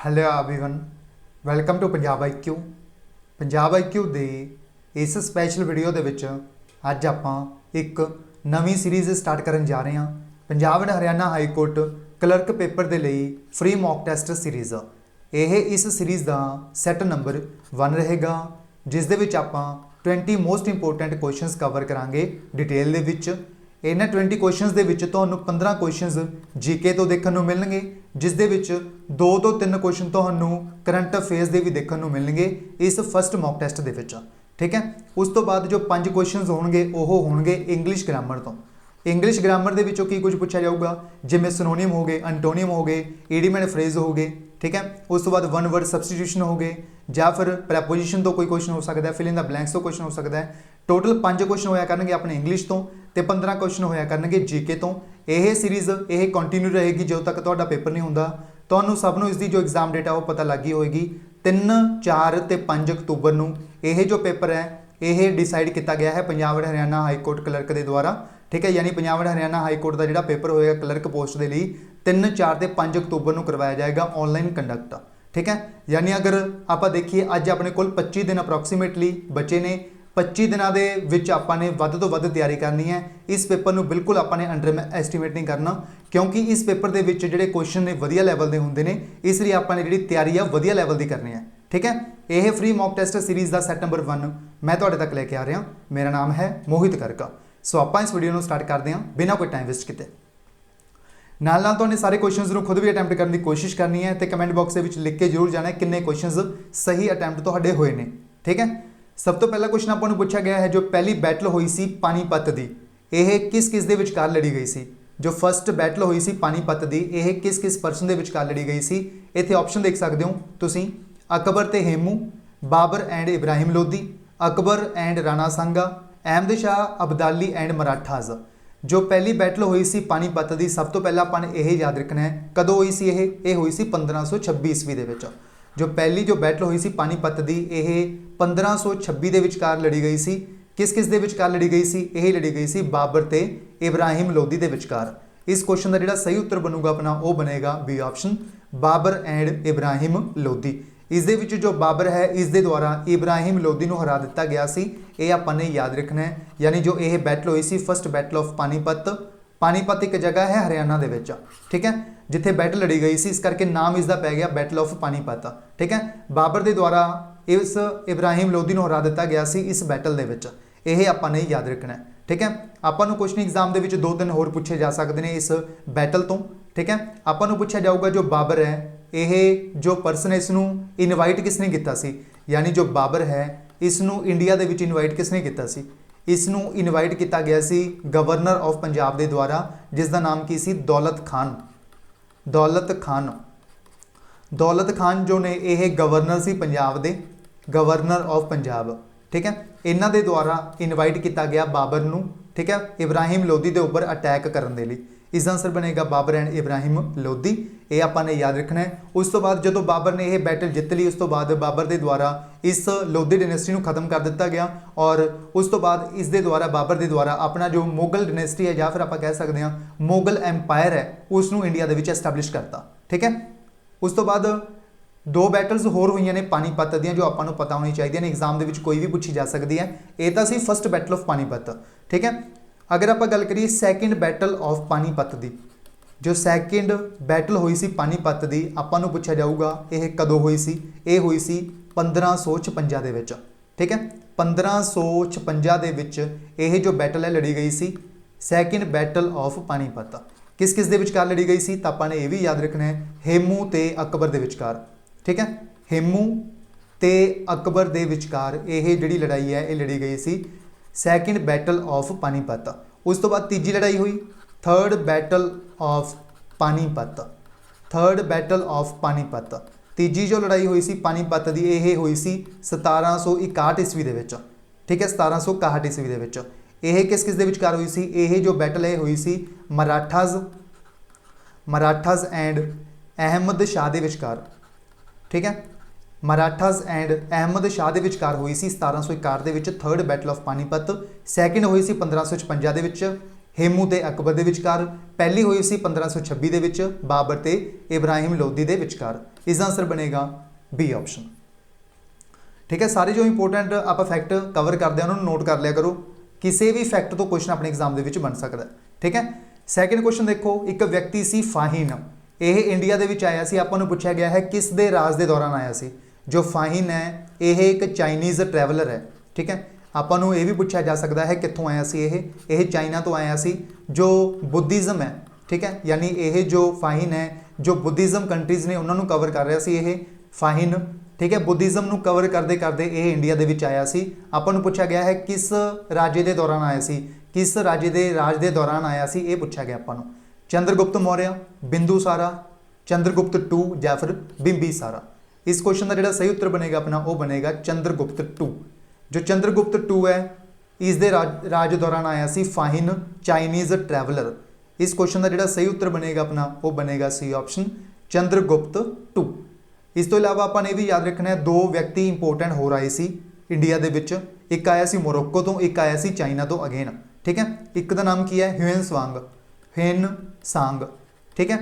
Hello everyone, welcome to Punjab IQ। Punjab IQ दे इस special video दे विच अज आपां एक नवीं सीरीज़ स्टार्ट करन जा रहे हैं। Punjab and Haryana high court clerk paper दे लई फ्री मॉक टेस्ट सीरीज़। यह इस सीरीज़ का सैट नंबर 1 रहेगा, जिस दे विच आपां 20 मोस्ट इंपोर्टेंट क्वेश्चनस कवर करांगे डिटेल दे विच। इन्हां 20 क्वेश्चनस दे विच तुहानूं 15 क्वेश्चनस जीके तो देखण नूं मिलणगे, जिस दे विच 2 तो 3 क्वेश्चन तुहानूं करंट अफेयर्स दे भी देखण नूं मिलणगे इस फस्ट मॉक टेस्ट दे विच। ठीक है, उस तो बाद जो 5 क्वेश्चनस होणगे ओह होणगे इंग्लिश ग्रामर तो। इंग्लिश ग्रामर दे विचों की कुछ पूछा जाऊगा, जिवें सिनोनिम हो गए, अंटोनियम हो गए, ईडियम एंड फ्रेज हो गए। ठीक है, उस तो बाद वन वर्ड सबस्टिट्यूशन हो गए, या फिर प्रैपोजिशन तो कोई क्वेश्चन हो सकता है, फिल इन द ब्लैंक्स तो क्वेश्चन हो सकता है। टोटल 5 क्वेश्चन होया करनगे अपने इंग्लिश तो, ते 15 क्वेश्चन होया करनगे जीके तो। यह सीरीज़ यह कंटिन्यू रहेगी जो तक तुहाडा पेपर नहीं हुंदा। तुहानूं सबनों इसकी जो एग्जाम डेट है वो पता लग गई होएगी। 3, 4 ते 5 अक्तूबर नूं यह जो पेपर है यह डिसाइड किया गया है Punjab and Haryana high court clerk के द्वारा। ठीक है, यानी Punjab and Haryana high court का जो पेपर होएगा क्लर्क पोस्ट के लिए 3, 4 ते 5 अक्तूबर नूं करवाया जाएगा ऑनलाइन कंडक्ट। ठीक है, यानी अगर आप देखिए अज अपने कोल 25 दिन अप्रोक्सीमेटली बचे ने। 25 दिनों के विच आपाने वध तो वध तैयारी करनी है। इस पेपर नूं बिल्कुल आपाने अंडर एस्टीमेट नहीं करना, क्योंकि इस पेपर के विच जिहड़े क्वेश्चन ने वधिया लैवल के होंदे ने, इसलिए आपाने जिहड़ी तैयारी है वधिया लैवल की करनी है। ठीक है, यह फ्री मॉक टेस्ट सीरीज़ का सैट नंबर 1 मैं तुहाडे तक लेके आ रहा। मेरा नाम है मोहित गर्ग। सो आपां इस वीडियो को स्टार्ट करते हैं बिना कोई टाइम वेस्ट किए। नाल नाल तुहाडे सारे क्वेश्चनस नूं खुद भी अटैम्प्ट करने की कोशिश करनी है, तो कमेंट बॉक्स के विच लिख के जरूर जाना है किन्ने क्वेश्चनस सही अटैम्प्ट तुहाडे होए ने। ठीक है, सब तो पहला क्वेश्चन आपको पूछा गया है जो पहली बैटल हुई सी पानीपत की, यह किस किस दे विचकार लड़ी गई सी। जो फस्ट बैटल हुई सी पानीपत की, यह किस किस परसन के विचकार लड़ी गई सी। इत्थे ऑप्शन देख सकते हो तुसीं, अकबर ते Hemu, Babur and Ibrahim Lodhi, Akbar and Rana Sanga, Ahmad Shah Abdali and Marathas. जो पहली बैटल हुई सी पानीपत की, सब तो पहला अपन यह याद रखना है कदों हुई सी। यह हुई सी 1526 ईस्वी दे विच। जो पहली जो बैटल हुई सी पानीपत की, यह 1526 के विचकार लड़ी गई सी। किस किस दे विचकार लड़ी गई सी? यह लड़ी गई सी बाबर ते इब्राहिम लोधी के विचकार। इस क्वेश्चन का जिहड़ा सही उत्तर बनूगा अपना वो बनेगा B option, Babur and Ibrahim Lodhi. इस दे विच जो बाबर है इस दे द्वारा इब्राहिम लोधी नूं हरा दिता गया सी, ये आपां ने याद रखना है। यानी जो यह बैटल हुई सी first battle of Panipat. Panipat एक जगह है हरियाणा दे विच, ठीक है, जिथे बैटल लड़ी गई सी, इस करके नाम इसका पै गया बैटल ऑफ पानीपत। ठीक है, बाबर के द्वारा इस इब्राहिम लोधी नूं हरा दिता गया सी इस बैटल दे विच। यह आपां ने याद रखना है। ठीक है, आपां नूं क्वेश्चन एग्जाम दे विच 2-3 होर पूछे जा सकते हैं इस बैटल तो। ठीक है, आपां नूं पूछा जाऊगा जो बाबर है, यह जो परसन है इसनूं इनवाइट किसने किया सी। यानी जो बाबर है इसनूं इंडिया दे विच इनवाइट किसने किया सी। इसनूं इनवाइट किया गया सी गवर्नर ऑफ पंजाब के द्वारा, जिसका नाम की सी दौलत खान। दौलत खान, दौलत खान जो ने यह गवर्नर सी पंजाब दे, गवर्नर ऑफ पंजाब। ठीक है, इन्हां दे द्वारा इनवाइट किया गया बाबर नूं। ठीक है, इब्राहिम लोधी के उपर अटैक करने लई। इसका आंसर बनेगा बाबर एंड इब्राहिम लोधी। ये आपां ने याद रखना है। उस तो बाद जो बाबर ने यह बैटल जित ली, उस तो बाद बाबर के द्वारा इस लोधी डायनेस्टी को खत्म कर दिता गया, और उस तो बाद इस दे द्वारा बाबर के द्वारा अपना जो मुगल डायनेस्टी है, या फिर आप कह सकते हैं मुगल एंपायर है, उसनूं इंडिया दे विच एस्टैबलिश करता। ठीक है, उस तो बाद 2 बैटल्स होर हुई ने पानीपत दियां जो आपां नूं पता होनी चाहिए ने, एग्जाम दे विच कोई भी पूछी जा सकती है। ये तो सी फस्ट बैटल ऑफ पानीपत। ठीक है, अगर आप गल करिए सैकेंड बैटल ऑफ पानीपत की, जो सैकेंड बैटल हुई सी पानीपत की, आपां नूं पूछा जाऊगा यह कदों हुई सी। यह हुई सी 1556 दे विच। ठीक है, 1556 दे विच यह जो बैटल है लड़ी गई सी, सैकेंड बैटल ऑफ पानीपत। किस किस दे विचकार लड़ी गई सी, तो आपां ने यह भी याद रखना है हेमू ते अकबर दे विचकार। ठीक है, हेमू ते अकबर दे विचकार यह जिहड़ी लड़ाई है ये लड़ी गई सी सैकेंड बैटल ऑफ पानीपत। उस तो बाद तीजी लड़ाई हुई third battle of Panipat. Third battle of Panipat, तीजी जो लड़ाई हुई सी पानीपत की, यह हुई सी 1761 ईस्वी दे विच। ठीक है, 1761 ईस्वी दे विच। यह किस किस दे विचकार हुई सी? यह जो बैटल है हुई सी मराठाज एंड अहमद शाह के विचकार। ठीक है, मराठाज एंड अहमद शाह के विचकार हुई सी 1761 के विच third battle of Panipat. Second हुई सी 1556 के विच हेमू ते अकबर के विचकार। पहली हुई सी 1526 के विच बाबर ते इब्राहिम लोधी के विचकार। इसका आंसर बनेगा बी ऑप्शन। ठीक है, सारे जो इंपोर्टेंट आप फैक्ट कवर करते हैं उन्होंने नोट कर लिया करो, किसी भी फैक्ट तो क्वेश्चन अपने एग्जाम के बन सकता है। ठीक है, सैकेंड क्वेश्चन देखो, एक व्यक्ति सी फाहिन, यह इंडिया के आया सी, आपको पूछा गया है किस दे राज के दौरान आया सी। जो फाहिन है यह एक चाइनीज़ ट्रैवलर है। ठीक है, आपको ये भी पूछा जा सकता है कितों आया सी, यह चाइना तो आया सी। जो बुद्धिज़म है, ठीक है, यानी यह जो फाहिन है जो बुद्धिज़म कंट्रीज़ ने उन्होंने कवर कर रहा सी यह फाहिन। ठीक है, बुद्धिज़म को कवर करते करते ये इंडिया के आया सी। आपको पूछा गया है किस राजे के दौरान आया सी, किस राजे के राज के दौरान आया सी, ये पूछा गया आपको। चंद्रगुप्त मौर्य, बिंदुसारा, चंद्रगुप्त टू या फिर बिंबिसारा। इस क्वेश्चन का जो सही उत्तर बनेगा अपना वो बनेगा चंद्रगुप्त टू। जो चंद्रगुप्त टू है इसके राज दौरान आया सी फाहिन चाइनीज़ ट्रैवलर। इस क्वेश्चन का जो सही उत्तर बनेगा अपना वो बनेगा सी ऑप्शन चंद्रगुप्त टू। इस तो इलावा आपने ये भी याद रखना है, दो व्यक्ति इंपोर्टेंट हो रहे सी इंडिया के विच, एक आया सी मोरक्को तो, एक आया सी चाइना तो अगेन। ठीक है, एक का नाम की है ह्यून स्वांग, हेन सांग। ठीक है,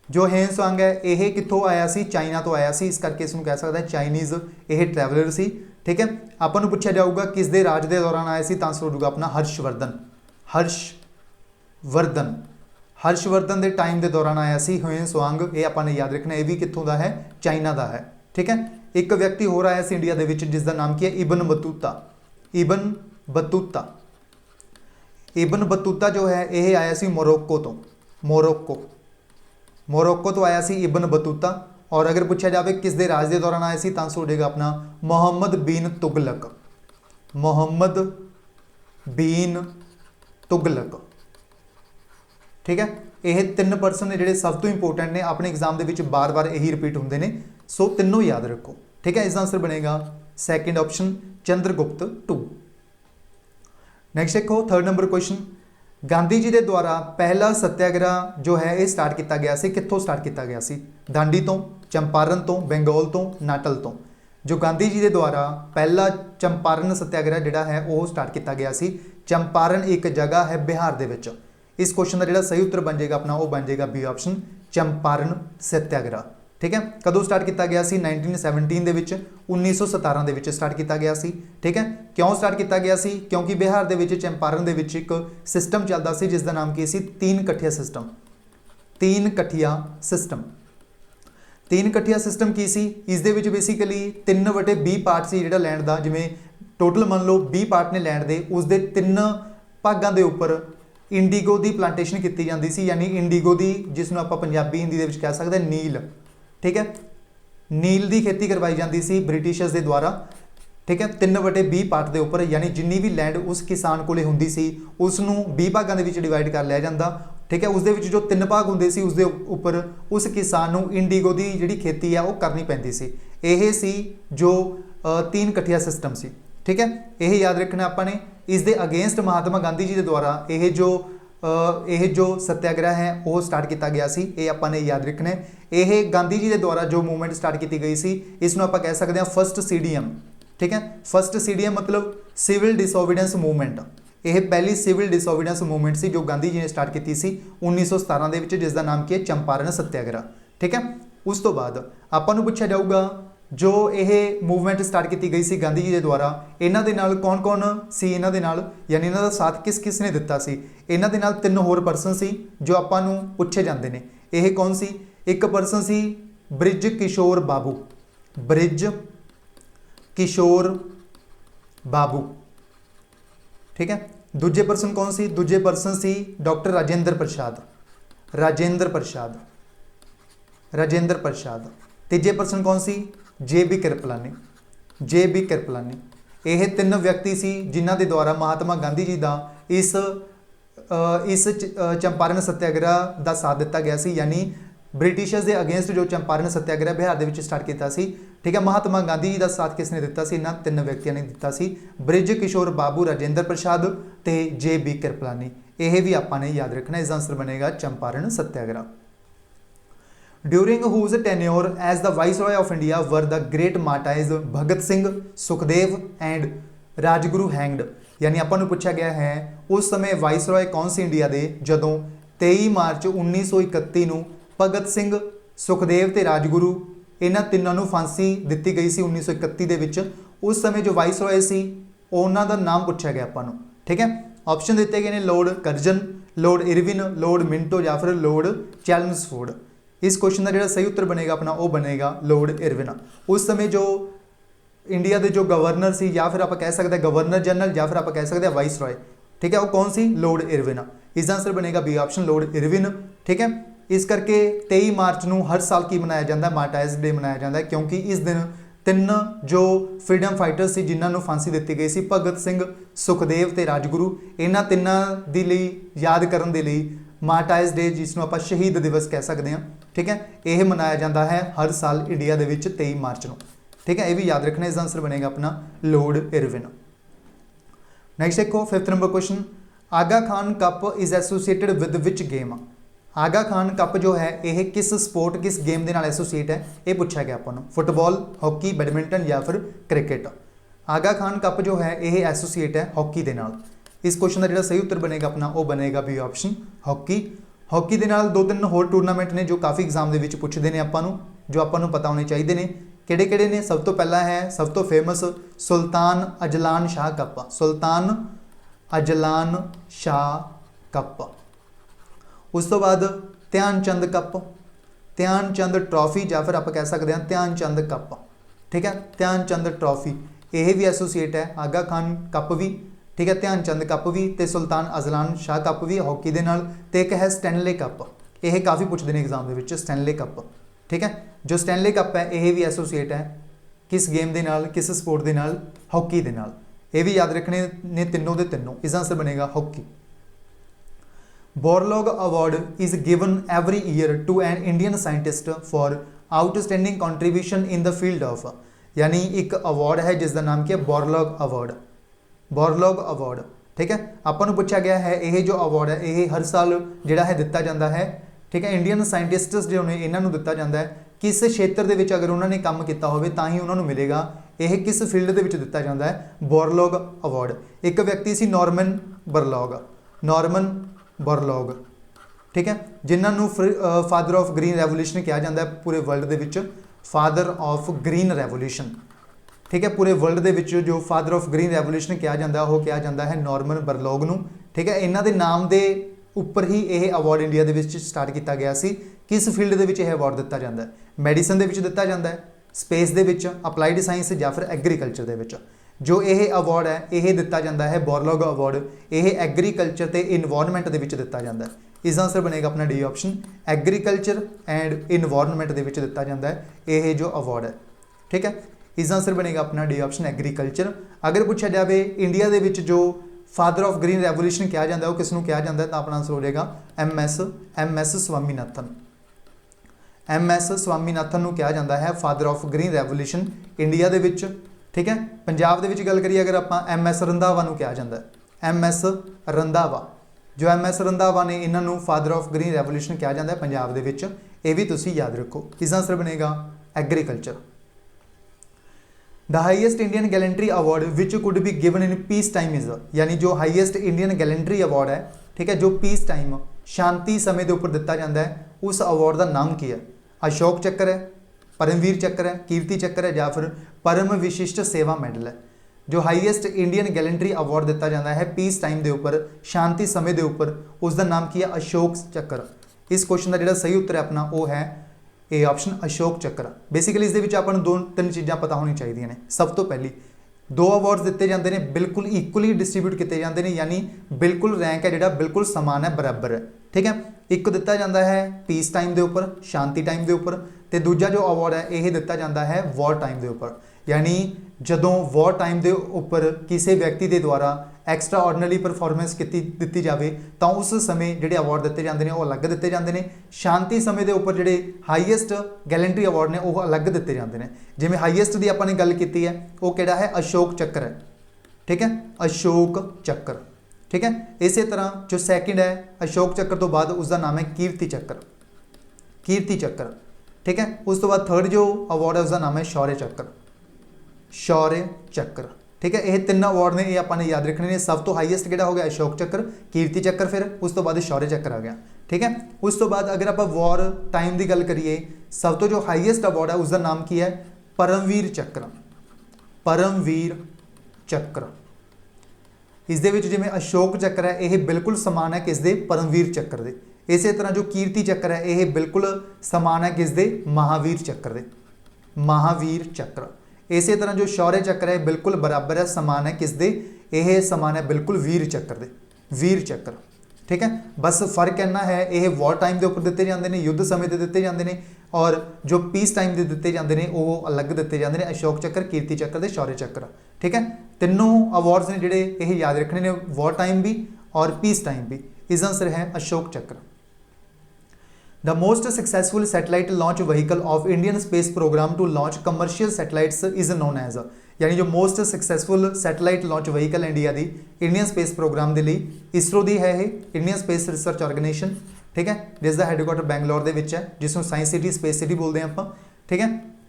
जो हेन स्वांग है यह कितों आया सी, चाइना तो आया सी, इस करके इसमें कह सकता है चाइनीज़ यह ट्रैवलर सी। ठीक है, आपको पूछा जाऊगा किस दे राज के दौरान आया सी, तो आंसर होगा अपना हर्षवर्धन। हर्षवर्धन, हर्षवर्धन के टाइम के दौरान आया सी ह्यून स्वांग। ये आपने याद रखना, ये भी कितों का है, चाइना का है। ठीक है, एक व्यक्ति हो रहा है इस इंडिया के जिसका नाम की है Ibn Battuta. Ibn Battuta, Ibn Battuta जो है यह आया सी मोरक्को तो, मोरक्को तो आया सी इबन बतूता। और अगर पूछा जाए किस दे राज के दौरान आया सी, तो आंसर हो जाएगा अपना मोहम्मद बिन तुगलक। मोहम्मद बिन तुगलक। ठीक है, ये तीन परसन ने जोड़े सब तो इंपोर्टेंट ने, अपने एग्जाम के बार बार यही रिपीट होंगे ने, सो तीनों याद रखो। ठीक है, इसका आंसर बनेगा second option Chandragupta two. Next देखो third number question, Gandhi ji के द्वारा पहला सत्याग्रह जो है ये स्टार्ट किया गया सी, कितों स्टार्ट किया गया सी, दांडी तो, चंपारण तो, बंगाल तो, नाटल तो। जो गांधी जी के द्वारा पहला चंपारण सत्याग्रह जोड़ा है वह स्टार्ट किया गया सी। चंपारण एक जगह है बिहार के विच। इस क्वेश्चन का जो सही उत्तर बन जाएगा अपना वो बन जाएगा बी ऑप्शन चंपारण सत्याग्रह। ठीक है, कदों स्टार्ट किया गया सी, 1917 के 1917 के स्टार्ट किया गया सी। ठीक है, क्यों स्टार्ट किया गया सी, क्योंकि बिहार के चंपारण के एक सिस्टम चलता सी जिसका नाम की सी तीन कठिया सिस्टम। तीन कठिया सिस्टम, तीन कठिया सिस्टम की सी, इस दे विच बेसिकली 3/20 पार्ट से जो लैंड का, जिमें टोटल मान लो 20 पार्ट ने लैंड के, उसके 3 भागों के उपर इंडीगो की प्लांटेशन की जाती सी, यानी इंडीगो की जिसनों आप पंजाबी हिंदी के कह सकते हैं नील। ठीक है, नील की खेती करवाई जाती सी ब्रिटिशर्स के द्वारा। ठीक है, 3/20 पार्ट के उपर, यानी जिन्नी भी लैंड उस किसान को होंगी सी उसनों 20 भागों के डिवाइड कर लिया जाता। ठीक है, उसके जो 3 भाग होंगे सी उसके उपर उस किसान को इंडीगो की जी खेती है वो करनी पैंती सी। यह सी जो 3 कठिया सिस्टम सी। ठीक है, यह याद रखना आपने। इस दे अगेंस्ट महात्मा गांधी जी के द्वारा यह जो सत्याग्रह है वो स्टार्ट किया गया सी, ये आपने याद रखना है। यह गांधी जी के द्वारा जो मूवमेंट स्टार्ट की गई सी, इसनों आप कह सकते हैं फर्स्ट CDM। ठीक है, फर्स्ट CDM मतलब सिविल डिसोबीडेंस मूवमेंट। यह पहली सिविल डिसोबीडेंस मूवमेंट सी जो गांधी जी ने स्टार्ट की सी 1917 के, जिसका नाम की है चंपारण सत्याग्रह। ठीक है, उस तो बाद आपको पूछा जाऊगा जो यह मूवमेंट स्टार्ट की गई सी गांधी जी के द्वारा, इन्हां दे नाल कौन कौन सी, इन्हां दे नाल यानी इन्हां दा साथ किस किस ने दिता सी। इन्हां दे नाल 3 होर परसन सी जो आपां नूं पुछे जांदे ने। यह कौन सी, एक परसन सी ब्रिज किशोर बाबू, ब्रिज किशोर बाबू। ठीक है, दूजे परसन कौन सी, दूजे परसन सी डॉक्टर राजेंद्र प्रसाद, राजेंद्र प्रसाद, राजेंद्र प्रसाद। तीजे परसन कौन सी, JB कृपलानी, JB कृपलानी। यह 3 व्यक्ति सी जिन्हां दे द्वारा महात्मा गांधी जी का इस चंपारण सत्याग्रह का साथ दिता गया सी, यानी ब्रिटिशर्स के अगेंस्ट जो चंपारण सत्याग्रह बिहार के स्टार्ट किया सी। ठीक है, महात्मा गांधी जी का साथ किसने दिता सी, इन्हां 3 व्यक्तियों ने दिता सी, ब्रिज किशोर बाबू, राजेंद्र प्रसाद ते JB कृपलानी। यह भी आपने याद रखना, इसका आंसर बनेगा चंपारण सत्याग्रह। During whose tenure as the Viceroy of India were the great martyrs Bhagat Singh, Sukhdev and Rajguru hanged. यानी आपको पूछा गया है उस समय वाइसरॉय कौन सी इंडिया के जदों 23 मार्च 1931 भगत सिंह, सुखदेव ते राजगुरु इन्हां तिन्नां नूं फांसी दित्ती गई सी 1931 दे विच। उस समय जो वाइसरॉय सी उन्हां दा नाम पुछया गया आपां नूं, ठीक है। ऑप्शन दिते गए ने Lord Curzon, Lord Irwin, Lord Minto या फिर लॉर्ड चैल्मसफोर्ड। इस क्वेश्चन का जो सही उत्तर बनेगा अपना वो बनेगा लॉर्ड इरविन। उस समय जो इंडिया के जो गवर्नर सी या फिर आप कह सकते हैं गवर्नर जनरल या फिर आप कह सकते हैं वाइसरॉय, ठीक है, वो कौन सी? Lord Irwin. इसका आंसर बनेगा बी ऑप्शन लॉर्ड इरविन, ठीक है। इस करके 23 मार्च को हर साल की मनाया जाता है? मार्टायर्स डे मनाया जाता है, क्योंकि इस दिन तीन जो फ्रीडम फाइटर्स से जिन्होंने फांसी दी गई सी, भगत सिंह, सुखदेव ते राजगुरु, इन्हां तिन्नां दी लई याद करन दे लई मार्टायर्स डे जिसनों आपां शहीद दिवस कह सकते हैं, ठीक है, यह मनाया जाता है हर साल इंडिया दे विच 23 मार्च को, ठीक है। ये भी याद रखना। इसका आंसर बनेगा अपना लॉर्ड इरविन। नैक्सट देखो 5th number question, Aga Khan cup is associated with which game? Aga Khan cup जो है यह किस स्पोर्ट किस गेम के नाल एसोसीएट है, ये पूछा गया अपन। फुटबॉल, हॉकी, बैडमिंटन या फिर क्रिकेट। आगा खान कप जो है यह एसोसीएट है हॉकी के नाल। इस क्वेश्चन का जो सही उत्तर बनेगा अपना वो बनेगा बी ऑप्शन हॉकी। हॉकी के नाल 2-3 होर टूरनामेंट ने जो काफ़ी एग्जाम के पुछते हैं आपां नूं, जो आपां नूं पता होने चाहिए ने। किहड़े-किहड़े ने? सब तो पहला है सब तो famous Sultan Azlan Shah cup. Sultan Azlan Shah cup. उस तो बाद ध्यानचंद कप, ध्यानचंद ट्रॉफी या फिर आप कह सकते हैं ध्यानचंद कप, ठीक है, ध्यानचंद ट्रॉफी, यह भी एसोसीएट है आगा खान कप भी, ठीक है, ध्यानचंद कप भी, तो सुल्तान अजलान शाह कप भी हॉकी के नाल, ते एक है स्टैनले कप, यह काफ़ी पूछते हैं एग्जाम के स्टैनले कप, ठीक है। जो स्टैनले कप है यह भी एसोसीएट है किस गेम के नाल, किस स्पोर्ट के नाल? हॉकी के नाल। ये भी याद रखने ने तीनों के तीनों। इसका आंसर बनेगा hockey. Borlaug award is given every year to an Indian scientist for outstanding contribution in the field of, यानी एक अवार्ड है जिसका नाम क्या है? Borlaug award. बोरलॉग अवार्ड, ठीक है। आपको पूछा गया है यह जो अवार्ड है यह हर साल जोड़ा है दिता जाता है, ठीक है। इंडियन साइंटिस्ट्स जो ने इन्हों दिता जाता है किस क्षेत्र के विच अगर उन्होंने काम किया होवे तां ही उन्होंने मिलेगा। यह किस फील्ड के विच दिता जाता है? Borlaug award. एक व्यक्ति सी नॉर्मन बोरलॉग, नॉर्मन बोरलॉग, ठीक है, जिन्होंने फादर ऑफ ग्रीन रेवोल्यूशन कहा जाता है पूरे वर्ल्ड के विच, फादर ऑफ ग्रीन रेवोल्यूशन, ठीक है, पूरे वर्ल्ड के विच जो फादर ऑफ ग्रीन रेवोल्यूशन कहा जाता है वह कहा जाता है नॉर्मन बोरलॉग नूं, ठीक है। इन्हों के नाम के उपर ही यह अवार्ड इंडिया के विच स्टार्ट किया गया सी। किस फील्ड के विच यह अवार्ड दिता जाता है? मैडिसन के विच दिता जाता है, स्पेस के विच, अपलाइड साइंस या फिर एग्रीकल्चर के विच। जो यह अवार्ड है यह दिता जाता है बोरलॉग अवार्ड, यह एग्रीकल्चर ते इन्वायरमेंट के विच दिता जाता है। इसका आंसर बनेगा अपना D option, agriculture and environment के विच दिता जाता है यह जो अवार्ड है, ठीक है। इसका आंसर बनेगा अपना डी ऑप्शन एग्रीकल्चर। अगर पूछा जाए इंडिया के विच जो फादर ऑफ ग्रीन रेवोल्यूशन कहा जाता है वो किसनों कहा जाता है, तो अपना आंसर हो जाएगा M S Swaminathan. M S Swaminathan को कहा जाता है father of green revolution India के विच, ठीक है। पंजाब के विच गल करिए अगर आप एम एस रंधावा को कहा जाता है, एम एस रंधावा, जो एम एस रंधावा ने इन्हों फादर ऑफ ग्रीन रेवोल्यूशन कहा जाता है पंजाब के विच, ये भी तुसीं याद रखो। इसका आंसर बनेगा agriculture. The highest Indian gallantry award which could be given in peace time is, यानी जो हाईएस्ट इंडियन गैलेंट्री अवार्ड है, ठीक है, जो पीस टाइम शांति समय के उपर दिता जाता है, उस अवार्ड का नाम की है? अशोक चक्र है, परमवीर चक्र है, कीर्ति चक्र है या फिर परम विशिष्ट सेवा मेडल है। जो हाईएस्ट इंडियन गैलेंट्री अवार्ड दिता जाता है पीस टाइम के उपर, शांति समय के उपर, उसका नाम की है? अशोक चक्र। इस क्वेश्चन का जो सही उत्तर है अपना वो है ए ऑप्शन अशोक चक्र। बेसिकली इस अपन 2-3 चीज़ां पता होनी चाहिए ने। सब तो पहली 2 अवार्ड्स दिते जाते हैं बिल्कुल इक्वली डिस्ट्रीब्यूट किए जाते हैं, यानी बिल्कुल रैंक है जो बिल्कुल समान है, बराबर है, ठीक है। एक दिता जाता है पीस टाइम के उपर, शांति टाइम के उपर, तो दूजा जो अवार्ड है यह दिता जाता है वॉर टाइम के उपर, यानी जदों वॉर टाइम के उपर किसी व्यक्ति के द्वारा एक्सट्रा ऑर्डनरी परफॉर्मेंस दी जाए तो उस समय जोड़े अवार्ड दिते जाते हैं वो अलग दिते जाते हैं। शांति समय के उपर जोड़े हाईएस्ट गैलेंट्री अवार्ड ने वो अलग दिते जाते हैं। जिमें हाईएस्ट की आपने गल की है वो किहड़ा है? अशोक चक्र है, ठीक है, अशोक चक्र, ठीक है। इस तरह जो सैकेंड है अशोक चक्र तो बाद उसका नाम है कीर्ति चक्र, कीर्ति चक्र, ठीक है। उस तो बाद थर्ड जो अवार्ड है उसका नाम है शौर्य चक्र, शौर्य चक्र, ठीक है। ये 3 अवार्ड ने ये आपने याद रखने ने। सब तो हाईएस्ट किहड़ा हो गया? अशोक चक्र, कीर्ति चक्र, फिर उस तो बाद शौर्य चक्र आ गया, ठीक है। उस तो बाद अगर आप वॉर टाइम की गल करिए सब तो जो हाईएस्ट अवार्ड है उसका नाम की है परमवीर चक्र। परमवीर चक्र इस दे विच जिवें अशोक चक्र है यह बिल्कुल समान है किस दे परमवीर चक्र दे। इस तरह जो कीर्ति चक्र है यह बिल्कुल समान है किस दे महावीर चक्र दे। महावीर चक्र इस तरह जो शौर्य चक्र है बिल्कुल बराबर है समान है किस दे यह समान है बिल्कुल वीर चक्र दे। वीर चक्र ठीक है। बस फर्क इन्ना है यह वॉर टाइम के उपर दिते जाते हैं युद्ध समय के दिते जाते हैं और जो पीस टाइम के दिते जाते हैं वो अलग दिते जाते हैं अशोक चक्र कीर्ति चक्र ते शौर्य चक्र ठीक है। तीनों अवार्ड्स ने जिहड़े यह याद रखने ने वॉर टाइम भी और पीस टाइम भी। इसका आंसर है Ashok Chakra. The most successful satellite launch vehicle of Indian space programme to launch commercial satellites is known as यानी जो most successful satellite launch vehicle India की इंडियन स्पेस प्रोग्राम के लिए इसरो की है इंडियन स्पेस रिसर्च ऑर्गेनाइजेशन ठीक है जिसका हैडक्वार्टर बैंगलोर के है जिसमें साइंस सिटी स्पेस सिटी बोलते हैं आप ठीक है।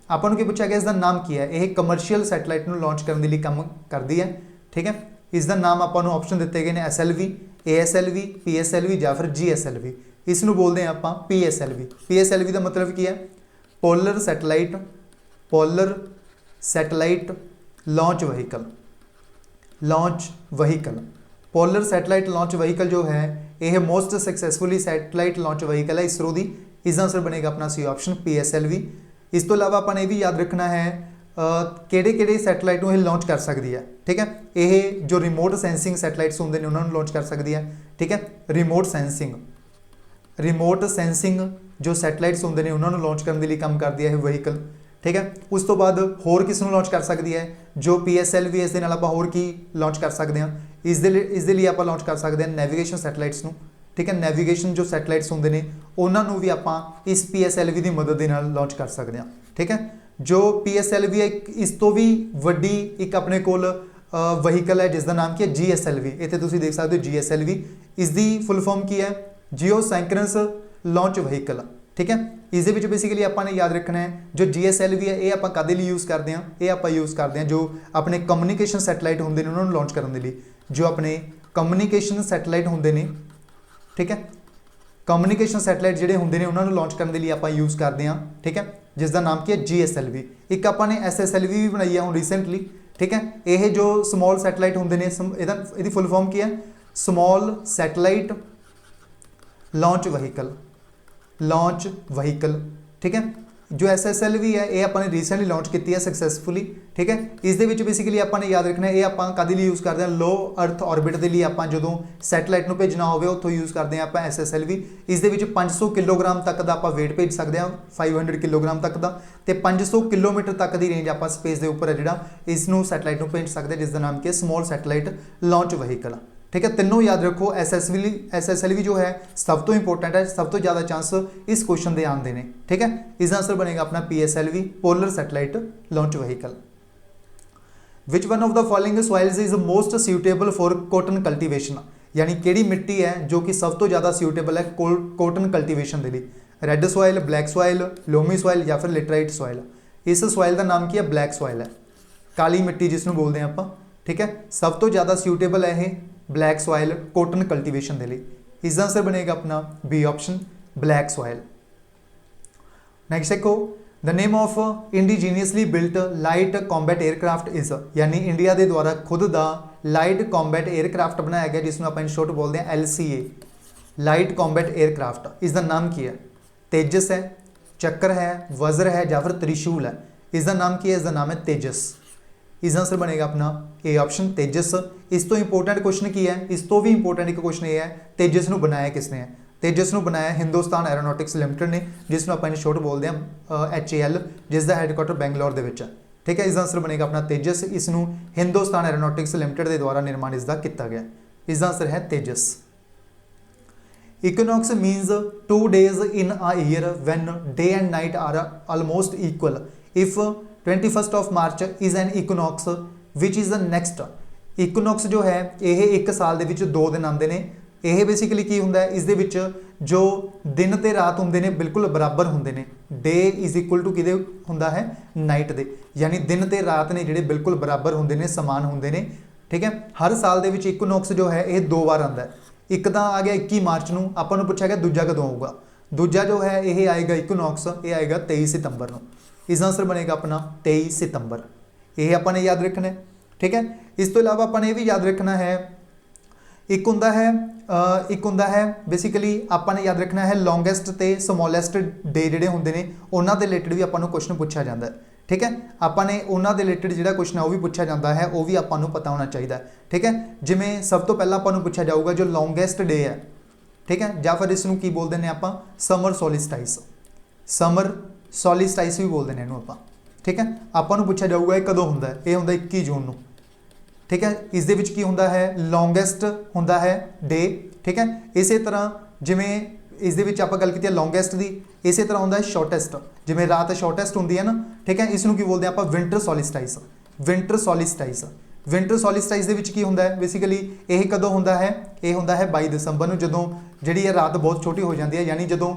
आपको क्या पूछा गया इसका नाम की है यह कमर्शियल सैटेलाइट में लॉन्च करने के लिए काम करती है ठीक है। इसका नाम आपको ऑप्शन दिते गए हैं SLV ASLV PSLV या फिर GSLV। इसनों बोलते हैं आप PSLV। PSLV का मतलब की है polar satellite launch vehicle. Launch vehicle polar satellite launch vehicle जो है यह most successfully satellite launch vehicle है इसरो की। इसका आंसर बनेगा अपना सी ऑप्शन PSLV। इस तो इलावा अपन ये भी याद रखना है किहड़े सैटेलाइट को लॉन्च कर सकती है ठीक है। ये जो रिमोट सेंसिंग सैटेलाइट्स होंगे उन्होंने लॉन्च कर सकती है ठीक है। रिमोट सेंसिंग जो सैटेलाइट्स होंगे उन्होंने लॉन्च करने के लिए काम करती है व्हीकल ठीक है। उस तो बाद होर किस लॉन्च कर सकती है जो PSLV इस दे नाल आपां होर की लॉन्च कर सकते हैं इस दे लिए आप लॉन्च कर सकते हैं नैविगेशन सैटेलाइट्स नूं ठीक है। नैविगेशन जो सैटेलाइट्स होंगे ने उन्होंने भी आप इस PSLV की मदद के नाल लॉन्च कर सकते हैं ठीक है। जो PSLV है इस तो भी वड्डी एक अपने कोल व्हीकल है जिसका नाम की है GSLV। इत्थे तुसीं देख सकते हो GSLV इसकी फुल फॉर्म की है जियो सैंकरस लॉन्च व्हीकल ठीक है। इस बेसिकली आपने याद रखना है जो GSLV है ये आप कदे लिए यूज़ करते हैं ये आप यूज़ करते हैं जो अपने कम्यूनीकेशन सैटेलाइट होंगे उन्होंने लॉन्च करने के लिए जो अपने कम्यूनीकेशन सैटेलाइट होंगे ने ठीक है। कम्यूनीकेशन सैटेलाइट जोड़े होंगे उन्होंने लॉन्च करने के लिए आप यूज़ करते हैं ठीक है जिसका नाम की है GSLV। एक आपने SSLV भी बनाई है हूँ रिसेंटली ठीक है। ये जो समॉल सैटेलाइट होंगे ने इसकी फुल फॉर्म की है समॉल सैटेलाइट लॉन्च व्हीकल ठीक है। जो SSLV है ये आपने रिसेंटली लॉन्च की है सक्सैसफुली ठीक है। इस बेसिकली आपने याद रखना है ये आप कद लिए यूज़ करते हैं लो अर्थ ऑर्बिट के लिए आप जो सैटेलाइट को भेजना हो उत्थों यूज़ करते हैं आप SSLV। इस 500 किलोग्राम तक का आप वेट भेज सकते हैं 500 किलोग्राम तक का तो 500 किलोमीटर तक की रेंज आप स्पेस के उपर है जो इसनों सैटेलाइट को भेज सकते हैं जिसका नाम की है समॉल सैटेलाइट लॉन्च व्हीकल ठीक है। तीनों याद रखो SSLV जो है सब तो इंपोर्टेंट है सब तो ज़्यादा चांस इस क्वेश्चन के आते हैं ठीक है। इसका आंसर बनेगा अपना PSLV polar satellite launch vehicle. Which one of the following soils is most suitable for cotton cultivation यानी किहड़ी मिट्टी है जो कि सब तो ज़्यादा सूटेबल है कॉटन कल्टीवेशन के लिए red soil black soil loamy soil या फिर लिटराइट सॉइल। इस सॉइल का नाम की है ब्लैक सॉइल है काली मिट्टी जिसनों बोलते हैं आप ठीक है। सब तो ज़्यादा सूटेबल है ये ब्लैक सॉइल कॉटन कल्टीवेशन के लिए। इसका आंसर बनेगा अपना B option black soil. Next देखो the name of indigenously built light combat aircraft is यानी इंडिया के द्वारा खुद का लाइट कॉम्बैट एयरक्राफ्ट बनाया गया जिसमें आप इन शॉर्ट बोलते हैं LCA लाइट कॉम्बैट एयरक्राफ्ट। इसका नाम की है तेजस है चक्र है वज्र है या फिर त्रिशूल है। इसका नाम की है इसका नाम है तेजस। इसका आंसर बनेगा अपना A ऑप्शन तेजस। इस तो इंपोर्टेंट क्वेश्चन की है इस तो भी इंपोर्टेंट एक क्वेश्चन ये है तेजस को बनाया किसने है। तेजस को बनाया हिंदुस्तान एरोनॉटिक्स लिमिटेड ने जिसनों आप शॉर्ट बोलते हैं HAL जिसका हैडक्वार्टर बैंगलोर के ठीक है। इसका आंसर बनेगा अपना तेजस। इसनों हिंदुस्तान एरोनॉटिक्स लिमिटेड के द्वारा निर्माण इसका किया गया। इसका आंसर है Tejas. Equinox means 2 days in a year when day and night are almost equal if 21st of March is an equinox which is the next। Equinox जो है ये एक साल के 2 दिन आते हैं। यह बेसिकली की होंगे इस जो दिन ते रात होंगे ने बिल्कुल बराबर होंगे ने डे इज इक्वल टू कि होंदा है नाइट दे यानी दिन ते रात ने जिहड़े बिल्कुल बराबर होंगे ने समान होंगे ने ठीक है। हर साल के इक्विनॉक्स जो है ये 2 बार आता है। एक तो आ गया 21 मार्च को आपको पूछा गया दूजा कदों आऊगा दूजा जो है ये आएगा इक्विनॉक्स, ये आएगा 23 सितंबर को। इसका आंसर बनेगा अपना 23 सितंबर। ये अपने याद रखना है, ठीक है। इस तो इलावा अपने ये भी याद रखना है, एक होंदा है बेसिकली आपने याद रखना है लॉन्गेस्ट ते समॉलेस्ट डे जिहड़े हुंदे ने उन्हां दे रिलेटेड भी आपां नूं क्वेश्चन पूछा जाता है, ठीक है। आपने उन्हां दे रिलेटेड जिहड़ा क्वेश्चन है वो भी पूछा जाता है, वो भी आपां नूं पता होना चाहिए, ठीक है। जिवें सब तो पहला आपां नूं पूछा जाऊगा जो लॉन्गेस्ट डे है, ठीक है, या फिर इसनूं की बोलते हैं आपां समर सोलिस्टाइस, समर सोलिस्टाइस भी बोलते हैं इहनूं आपां, ठीक है। आपां नूं पूछा जाऊगा ये कदों हुंदा है, ये हुंदा 21 जून नूं, ठीक है। इस दे विच की हुंदा है लॉन्गेस्ट हुंदा है डे, ठीक है। इस तरह जिवें इस दे विच आपां गल कीती लॉन्गेस्ट दी, इस तरह हुंदा है शॉर्टेस्ट, जिवें रात शॉर्टेस्ट हुंदी है ना, ठीक है। इसनूं की बोलते हैं आपां विंटर सोलिस्टाइस, विंटर सोलिस्टाइस। विंटर सोलिस्टाइस दे विच की हुंदा है बेसिकली ये कदों हुंदा है, ये हुंदा है 22 दिसंबर नूं, जदों जिहड़ी है रात बहुत छोटी हो जाती है, यानी जदों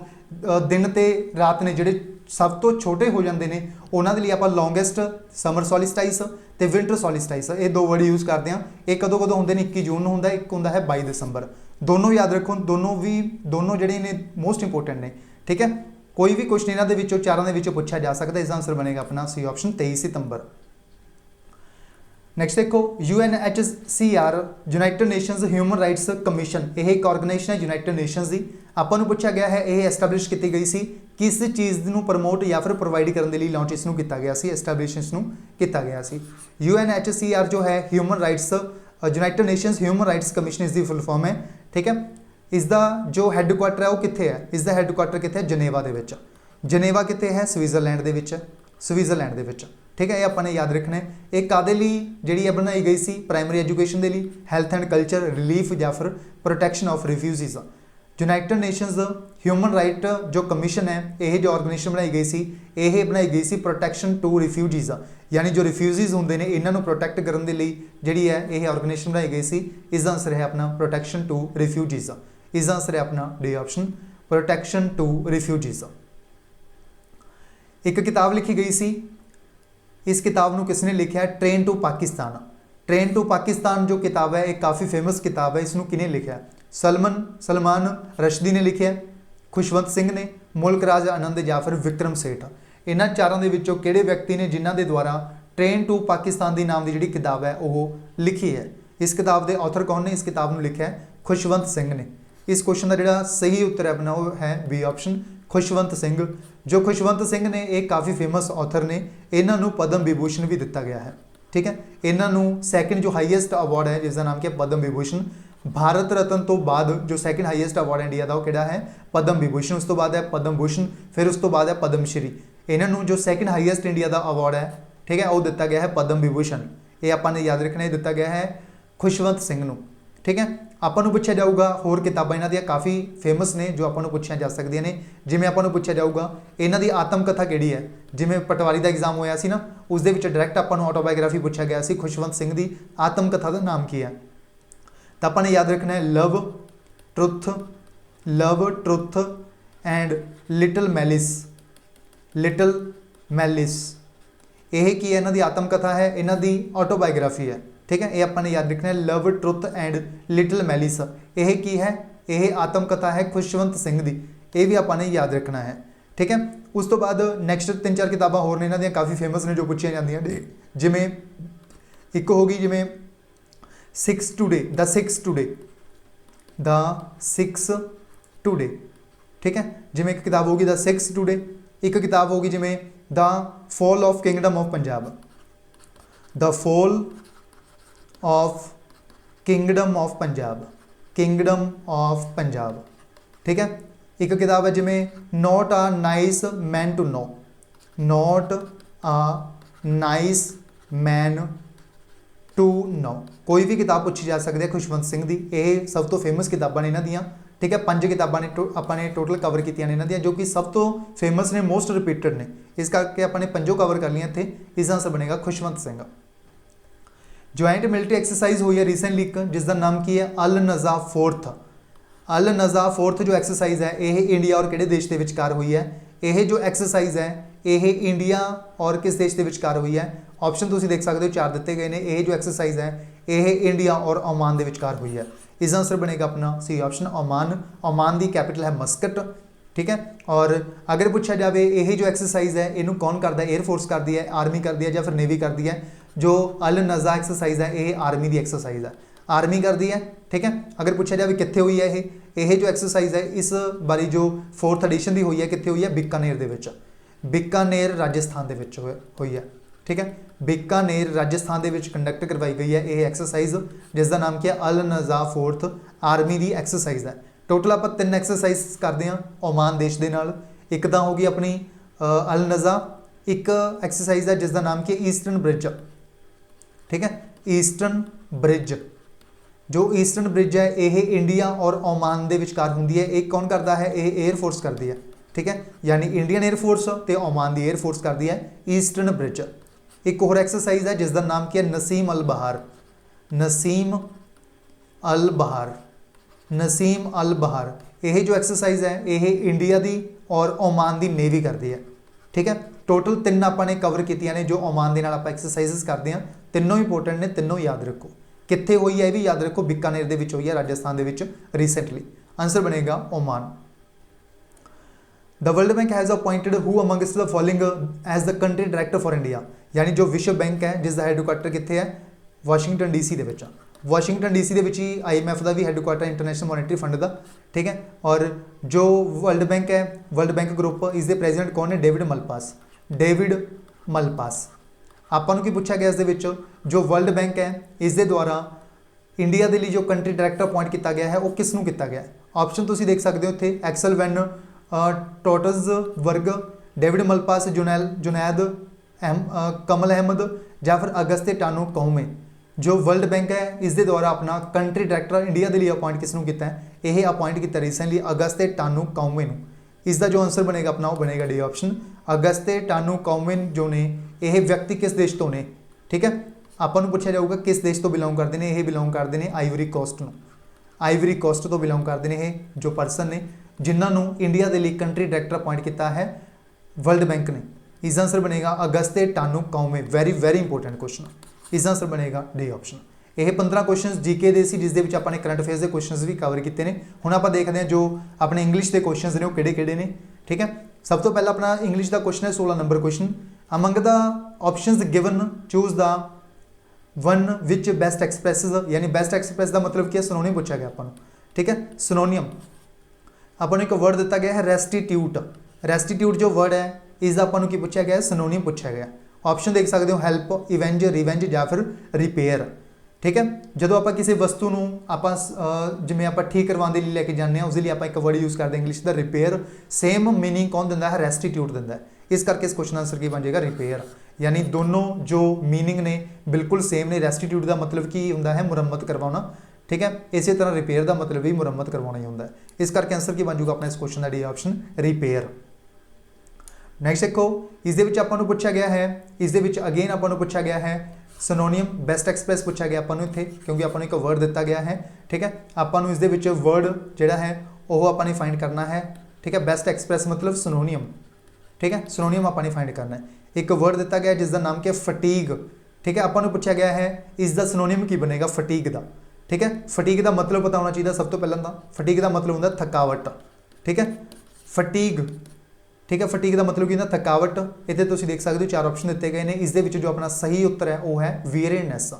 दिन ते रात ने जिहड़े सब तो छोटे हो जाते हैं उन्होंने लिए आप लॉन्गेस्ट समर सोलिस्टाइस ते विंटर सोलिस्टाइस ये दो वर्ड यूज़ करते हैं। ये कदों कदों होंगे ने 21 जून होंगे, एक होंगे है 22 दिसंबर। दोनों याद रखो, दोनों जिहड़े ने मोस्ट इंपोर्टेंट ने, ठीक है। कोई भी क्वेश्चन इन्हों के चारों के पूछा जा सकता है। इसका आंसर बनेगा अपना सी ऑप्शन 23 सितंबर। नैक्सट देखो UNHCR United Nations human rights commission, यह एक ऑर्गेनाइजेशन है यूनाइटेड नेशनस की। आपको पूछा गया है ये एस्टैबलिश की गई सी किस चीज़ को प्रमोट या फिर प्रोवाइड करने के लिए लॉन्च इसनूं किया गया सी, एस्टैबलिश इसनूं किया गया सी। UNHCR जो है human rights United Nations human rights commission इसकी फुल फॉर्म है, ठीक है। इसका जो हैडकुआटर है वो कितने है, इसका हैडकुआटर कितने है जनेवा के विच। जनेवा कितने है स्विट्जरलैंड के विच, स्विट्जरलैंड के विच, ठीक है। ये अपने याद रखना है। एक कादे लिए जी बनाई गई सी प्राइमरी एजुकेशन के लिए, हैल्थ एंड कल्चर, रिलीफ या फिर protection of refugees. United Nations human right जो कमीशन है ये जो ऑर्गेनाइजेशन बनाई गई सी, ये बनाई गई सी प्रोटैक्शन टू रिफ्यूजीज, यानी जो रिफ्यूजीज होंगे ने इन्हों प्रोटैक्ट करने के लिए जी है ये ऑर्गेनाइजेशन बनाई गई सी। इसका आंसर है अपना प्रोटैक्शन टू रिफ्यूजीज। इसका आंसर है अपना D option protection to refugees. एक किताब लिखी गई सी, इस किताब को किसने लिखा है, train to Pakistan. Train to Pakistan जो किताब है एक काफ़ी फेमस किताब है, इसनों किने लिखा है, सलमान रशदी ने लिखा है, खुशवंत सिंह ने, मुल्क राज आनंद या फिर विक्रम सेठ। इन्हों चारों के विचों किहड़े व्यक्ति ने जिन्हों के द्वारा ट्रेन टू पाकिस्तान की नाम की जी किताब है वो लिखी है। इस किताब के ऑथर कौन ने, इस किताब में लिखा है खुशवंत सिंह ने। इस क्वेश्चन का जोड़ा सही उत्तर है अपना वो है बी ऑप्शन खुशवंत सिंह। जो खुशवंत सिंह ने एक काफ़ी फेमस ऑथर ने, इन्हों पद्म विभूषण भी दिता गया है, ठीक है। इन्हों सैकेंड जो हाईएस्ट अवार्ड है जिसका नाम क्या पद्म विभूषण। भारत रत्न तो बाद जो सैकेंड हाईएस्ट अवार्ड इंडिया का वो किहड़ा है पद्म विभूषण, उस तो बाद है पद्म भूषण, फिर उस तो बाद है पद्मश्री। इन्हों जो सैकेंड हाईएस्ट इंडिया का अवार्ड है, ठीक है, वो दिता गया है पद्म विभूषण। ये आपने याद रखना, दिता गया है खुशवंत सिंह नूं, ठीक है। आपको पूछा जाऊगा होर किताबां इन्हां दियां काफ़ी फेमस ने जो आपको पूछिया जा सकदियां ने, जिवें आपको पूछा जाऊगा इन्हां दी आत्मकथा किहड़ी है। जिवें पटवारी का एग्जाम होया सी ना, उस दे विच डायरैक्ट आपको ऑटोबायोग्राफी पूछा गया सी, खुशवंत सिंह की आत्मकथा का नाम की है। तो आपने याद रखना है love truth and little malice. यह की है, इन्हां दी आत्मकथा है, इन्हां दी ऑटोबायोग्राफी है, ठीक है। ये आपने याद रखना है love truth and little malice. यह की है, यह आत्मकथा है खुशवंत सिंह की, यह भी आपने याद रखना है, ठीक है। उस तो बाद नैक्सट 3-4 किताबां होर ने, इन्हां दियां काफ़ी फेमस ने जो पूछिया जांदियां ने, जिवें एक होगी जिवें द सिक्स टुडे, ठीक है। जिवें एक किताब होगी द सिक्स टुडे, एक किताब होगी जिवें the fall of kingdom of Punjab, the fall of kingdom of Punjab, ठीक है। एक किताब है जिमें not a nice man to know, not a nice man to know. कोई भी किताब पूछी जा सकती है खुशवंत सिंह की, यह सब तो फेमस किताबां ने इन्हां दियां, ठीक है। 5 किताबां ने अपने टोटल कवर कीतियां ने इन्हां दियां, जो कि सब तो फेमस ने, मोस्ट रिपीटेड ने, इस करके अपने 5 कवर कर लिया इत्थे। इसका आंसर बनेगा Khushwant Singh. Joint military exercise हुई है रिसेंटली जिसका नाम की है अल नज़ा फोर्थ जो एक्सरसाइज है यह इंडिया और किहड़े देश के विचकार हुई है। यह जो एक्सरसाइज है यह इंडिया और किस देश के विचकार हुई है। ऑप्शन तुसीं देख सकते हो 4 दिते गए हैं। यह जो एक्सरसाइज है यह इंडिया और ओमान के विचकार हुई है। इसका आंसर बनेगा अपना सी ऑप्शन ओमान। ओमान की कैपिटल है मस्कट, ठीक है। और अगर पूछा जाए यही जो एक्सरसाइज है इनू कौन करता है, एयरफोर्स करती है, आर्मी करती है या फिर नेवी करती है। जो अल नज़ा एक्सरसाइज है ये आर्मी की एक्सरसाइज है, आर्मी करती है, ठीक है। अगर पूछा जाए कित्थे हुई है ये जो एक्सरसाइज है इस बारी जो 4th एडिशन की हुई है कित्थे हुई है, बीकानेर दे विच, बीकानेर राजस्थान दे विच हुई है, ठीक है। बीकानेर राजस्थान दे विच कंडक्ट करवाई गई है ये एक्सरसाइज, जिसका नाम क्या अल नज़ा 4th आर्मी की एक्सरसाइज है। टोटल आप 3 एक्सरसाइज करते हैं ओमान देश के नाल। एक तो होगी अपनी अल नज़ा, एक एक्सरसाइज है जिसका नाम क्या ईस्टर्न ब्रिज, ठीक है, ईस्टर्न ब्रिज। जो ईस्टर्न ब्रिज है ये इंडिया और ओमान के विचकार होंगी है। एक कौन करता है, ये एयरफोर्स करती है, ठीक है, यानी इंडियन एयरफोर्स तो ओमान की एयरफोर्स करती है ईस्टर्न ब्रिज। एक होर एक्सरसाइज है जिसका नाम क्या नसीम अल बहार, नसीम अल बहार, नसीम अल बहार। यह जो एक्सरसाइज है ये इंडिया की और ओमान की नेवी करती है, ठीक है। टोटल 3 आपने कवर कीतियां ने जो ओमान के नाल आप एक्सरसाइज करते हैं, तीनों इंपोर्टेंट ने, तीनों याद रखो। कित्थे हुई है ये भी याद रखो, बीकानेर दे विच हुई है राजस्थान दे विच रिसेंटली। आंसर बनेगा Oman. The world bank has appointed who amongst the following as the country director for India, यानी जो विश्व बैंक है जिसका हैडक्वार्टर कित्थे है, वाशिंगटन DC दे विच। वाशिंगटन DC दे विच ही IMF का भी हैडक्वार्टर इंटरनेशनल मॉनेटरी फंड का, ठीक है। और जो वर्ल्ड बैंक है, वर्ल्ड बैंक ग्रुप, इसके प्रेजिडेंट कौन है, डेविड मलपास, डेविड मलपास। आपको की पूछा गया इस जो वर्ल्ड बैंक है इसके द्वारा इंडिया के लिए जो कंट्री डायरैक्टर अपॉइंट किया गया है वो किसनों किया गया है। ऑप्शन तुम देख सकते हो इतने, एक्सल वैन टोटस वर्ग, डेविड मलपास, जुनैद कमल अहमद या फिर अगस्ते टानो कौमे। जो वर्ल्ड बैंक है इसके द्वारा अपना कंट्री डायरैक्टर इंडिया के लिए अपॉइंट किसनों किया है, यह अपॉइंट किया रिसेंटली अगस्ते टानो कौमे। इसका जो आंसर बनेगा अपना वो बनेगा डी ऑप्शन, अगस्ते टानो कौमेन जो ने यह व्यक्ति किस देश तो ने, ठीक है। आपको पूछा जाऊगा किस देश तो बिलोंग करते हैं, ये बिलोंग करते हैं आइवरी कोस्ट, आइवरी कोस्ट तो बिलोंग करते हैं ये जो परसन ने जिन्होंने इंडिया के लिए कंट्री डायरैक्टर अपॉइंट किया है वर्ल्ड बैंक ने। इसका आंसर बनेगा अगस्ते टानो कौमे, वेरी वेरी इंपोर्टेंट क्वेश्चन। इसका आंसर बनेगा डी ऑप्शन। यह 15 क्वेश्चन जीके के सी जिसके अपने करंट अफेयर्स के क्वेश्चन भी कवर किए हैं। हुण आप देखते हैं जो अपने इंग्लिश के क्वेश्चन ने वो किहड़े ने, ठीक है। सब तो पहला अपना इंग्लिश का क्वेश्चन है 16 नंबर question, among the options given choose the one which best expresses, यानी बेस्ट एक्सप्रेस का मतलब क्या, सिनोनियम पूछा गया अपन, ठीक है। सिनोनियम अपन एक वर्ड दिता गया है रेस्टिट्यूट, रेस्टिट्यूट जो वर्ड है इसका अपन की पूछा गया है, सिनोनियम पूछा गया। ऑप्शन देख सकते हो हेल्प, इवेंज, रिवेंज या फिर रिपेयर, ठीक है। जो आप किसी वस्तु आप जिमें आप ठीक करवाने लिए लैके जाने उसके लिए आप एक वर्ड यूज़ करते हैं इंग्लिश का रिपेयर, सेम मीनिंग कौन दिंदा है, रेस्टिट्यूट दिंदा है। इस करके इस क्वेश्चन आंसर की बन जाएगा रिपेयर, यानी दोनों जो मीनिंग ने बिल्कुल सेम ने। रेस्टिट्यूट का मतलब की होंदा है मुरम्मत करवाना, ठीक है। इसी तरह रिपेयर का मतलब भी मुरम्मत करवाना ही होंदा है। इस करके आंसर की बन जाऊगा अपना इस क्वेश्चन का डी ऑप्शन रिपेयर। नैक्सट देखो इस आपको पूछा गया है, इस अगेन आपको पूछा गया है सिनोनियम, बेस्ट एक्सप्रेस पूछा गया अपन इतने क्योंकि अपन एक वर्ड दिता गया है, ठीक है। अपन इस वर्ड जोड़ा है वह अपने फाइंड करना है, ठीक है। बेस्ट एक्सप्रेस मतलब सिनोनियम, ठीक है, सिनोनियम अपने फाइंड करना है। एक वर्ड दिता गया जिसका नाम क्या फटीग, ठीक है। अपन पूछा गया है इसका सिनोनियम की बनेगा फटीग का, ठीक है। फटीग का मतलब पता होना चाहिए सब तो पहला, फटीग का मतलब होंगे थकावट, ठीक है, फटीग, ठीक है। फटीग का मतलब की होंगे थकावट। इतने तुम देख सकते हो 4 ऑप्शन दिए गए हैं, इस जो अपना सही उत्तर है वह है वीयरीनेस।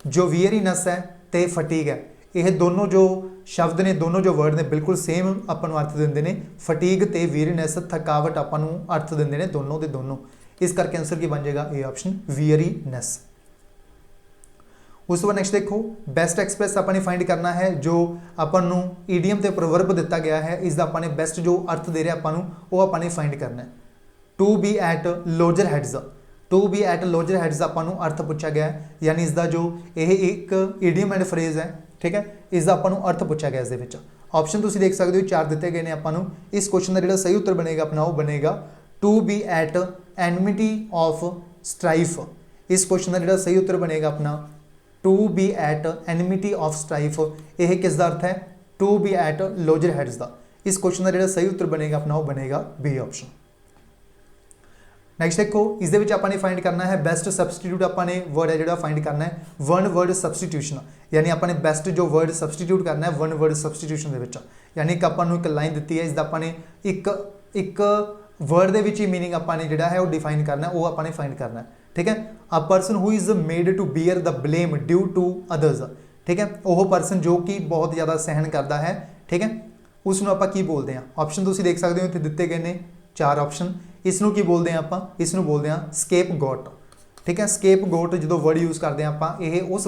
जो वीयरीनेस है तो फटीग है, यह दोनों जो शब्द ने, दोनों जो वर्ड ने बिल्कुल सेम अपन अर्थ देंगे ने, फटीग तो वीयरीनेस, थकावट अपन अर्थ देंगे ने दोनों के दोनों। इस करके आंसर की बन जाएगा ए ऑप्शन वीयरीनेस। उस बाद नैक्सट देखो बेस्ट एक्सप्रेस अपने फाइंड करना है जो अपन ईडियम ते प्रोवर्ब दिता गया है, इसका अपने बेस्ट जो अर्थ दे रहा अपन वो अपने फाइंड करना है। To be at loggerheads, to be at loggerheads अपन अर्थ पूछा गया है, यानी इसका जो यह एक ईडियम एंड फ्रेज है, ठीक है। इसका अपन अर्थ पूछा गया इस ऑप्शन तुम देख सकते हो 4 दिए गए हैं अपन। इस क्वेश्चन का जो सही उत्तर बनेगा अपना वो बनेगा to be at enmity of strife. इस क्वेश्चन का जो सही उत्तर बनेगा अपना to be at enmity of strife, यह किसका अर्थ है, to be at loggerheads का। इस क्वेश्चन का जो सही उत्तर बनेगा अपना वो बनेगा बी ऑप्शन। नैक्सट देखो इस आपने फाइंड करना है बेस्ट सबसटीट्यूट, अपने वर्ड है जो फाइंड करना है वन वर्ड सबसटीट्यूशन, यानी अपने बेस्ट जो वर्ड सबसटीट्यूट करना है वन वर्ड सबसटीट्यूशन। यानी कि आपां नूं एक लाइन दित्ती है, इसदा आपां ने एक वर्ड दे विच ही मीनिंग आपां ने जिहड़ा है वो डिफाइन करना है, वो आपां ने फाइंड करना है। ठीक है, a person who is made to bear the blame due to others. ठीक है, वह परसन जो कि बहुत ज़्यादा सहन करता है, ठीक है, उसनूं आपां की बोलते हैं। ऑप्शन तुसीं देख सकते हो इत्थे दिते गए ने 4 ऑप्शन। इसनूं की बोलते हैं आपां, इसनूं बोलते हैं स्केप गोट। ठीक है, स्केप गोट जो वर्ड यूज़ करते हैं आपां, ये उस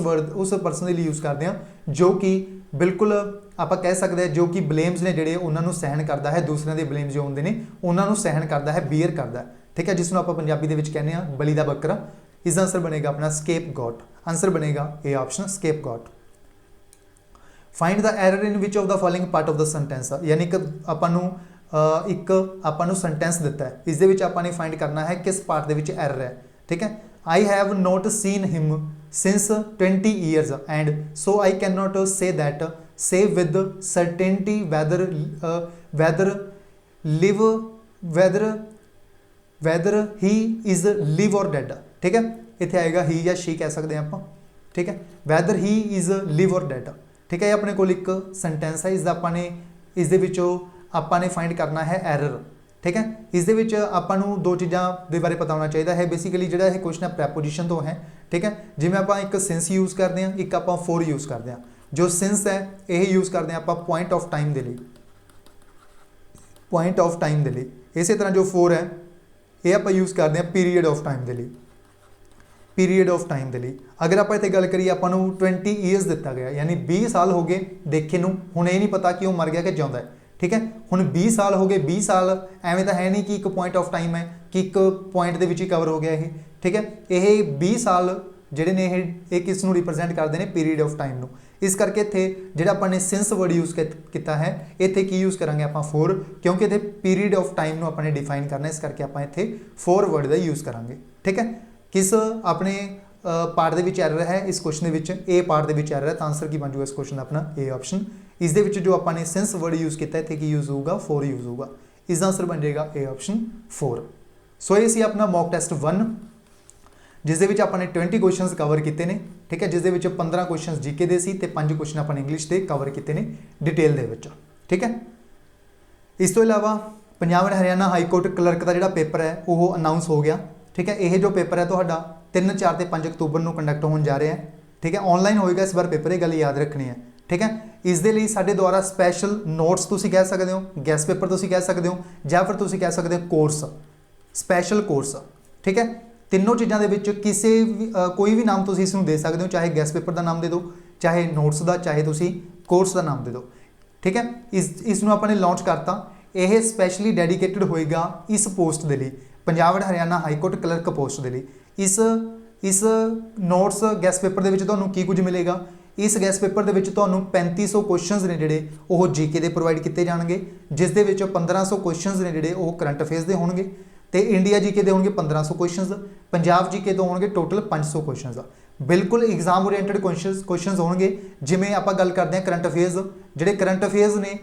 परसन के लिए यूज़ करते हैं जो कि बिल्कुल आप कह सकते हैं जो कि ब्लेम्स ने जिहड़े उन्होंने सहन करता है, दूसरों के ब्लेम्स जो होंगे ने उन्होंने सहन करता है, बीयर करता है। ठीक है, जिसनों आप पंजाबी दे विच कहने हैं बली दा बकरा। इसका आंसर बनेगा अपना स्केप गॉट। आंसर बनेगा A option scapegoat. Find the error in which of the following part of the sentence, यानी कि आपां सेंटेंस दिता है, इस दे विच आपां ने फाइंड करना है किस पार्ट दे विच एरर है। ठीक है, I have not seen him since 20 years and so I can not say that say with certainty whether he is live or dead। ठीक है, इत्थे आएगा ही या शी कह सकते हैं आप। ठीक है, whether he is live or dead। ठीक है, ये अपने को एक सेंटेंस है, इसका आपाने इस दे विचों आपाने फाइंड करना है एरर। ठीक है, इस दे विच आपां नूं 2 चीज़ां दे बारे पता होना चाहिए है। बेसिकली जिहड़ा ये क्वेश्चन है प्रैपोजिशन तो है। ठीक है, जिवें आपां एक सिंस यूज़ करते हैं, एक आपां फॉर यूज़ करते हैं। जो सिंस है यही यूज़ करते हैं आप पॉइंट ऑफ टाइम के लिए, पॉइंट ऑफ टाइम के लिए। इस तरह जो फोर है ये आप यूज़ करते हैं पीरीयड ऑफ टाइम के लिए, पीरीयड ऑफ टाइम के लिए। अगर आप इतने गल करिए आपको 20 ईयर्स दिता गया, यानी 20 साल हो गए देखे नूं, हुण ये नहीं पता कि वह मर गया कि जिंदा है। ठीक है, हुण 20 साल हो गए, 20 साल एवं तो है नहीं कि एक पॉइंट ऑफ टाइम है कि एक पॉइंट के ही कवर हो गया ये। ठीक है, ये 20 साल जिहड़े ने ये किस नूं रिप्रजेंट करते हैं पीरीयड ऑफ टाइम नूं। इस करके इत्थे जिहड़ा आपां ने सिंस वर्ड यूज़ किया है, इत्थे की यूज़ करांगे आपां फोर, क्योंकि इत्थे पीरीयड ऑफ टाइम नूं आपां ने डिफाइन करना, इस करके आपां इत्थे फोर वर्ड का यूज़ करांगे। ठीक है, किस अपने पार्ट दे विच एरर है इस क्वेश्चन दे विच, ए पार्ट दे विच एरर है, तो आंसर की बन जाऊगा इस क्वेश्चन का अपना ए ऑप्शन। इस दे विच जो आपां ने सिंस वर्ड यूज़ किया इत्थे की यूज़ होगा फोर यूज़ होगा, इसका आंसर बन जाएगा ए ऑप्शन फोर। सो ये सी अपना मॉक टेस्ट 1 जिस दे विच आपने 20 क्वेश्चन कवर किए हैं। ठीक है, जिस दे विच 15 क्वेश्चन जीके दे सी ते 5 क्वेश्चन अपने इंग्लिश के कवर किए हैं डिटेल दे विच। ठीक है, इस तो इलावा Punjab and Haryana high court clerk का जो पेपर है वो अनाउंस हो गया। ठीक है, यह जो पेपर है तो 3, 4 ते 5 अक्तूबर को कंडक्ट होने जा रहा है। ठीक है, ऑनलाइन होएगा इस बार पेपर, ये गल याद रखनी है। ठीक है, इस दे लई साडे द्वारा स्पैशल नोट्स तुसीं कह सकते हो, गैस पेपर तुसीं कह सकते हो, या फिर तुसीं कह सकते हो कोर्स, स्पैशल कोर्स। ठीक है, तीनों चीज़ों के विच किसी भी कोई भी नाम तुसीं इसनूं दे सकते हो, चाहे गैस पेपर का नाम दे दो, चाहे नोट्स का, चाहे तुसीं कोर्स का नाम दे दो। ठीक है, इसनूं आपने लॉन्च करता, यह स्पैशली डेडिकेटेड होएगा इस पोस्ट के लिए, Punjab and Haryana high court clerk post के लिए। इस नोट्स गैस पेपर के तुहानूं की कुछ मिलेगा, इस गैस पेपर के 3500 क्वेश्चन ने जोड़े वो जीके के प्रोवाइड किए जाएंगे, जिस दे 1500 क्वेश्चन ने जोड़े वो करंट अफेयर्स के होंगे, तो इंडिया जीके के होंगे 1500 क्वेश्चन, पंजाब जीके तो होंगे टोटल 500 क्वेश्चन। बिल्कुल एग्जाम ओरिएंटेड क्वेश्चन होंगे, जिमें आप गल करते हैं करंट अफेयर्स, जोड़े करंट अफेयर्स ने।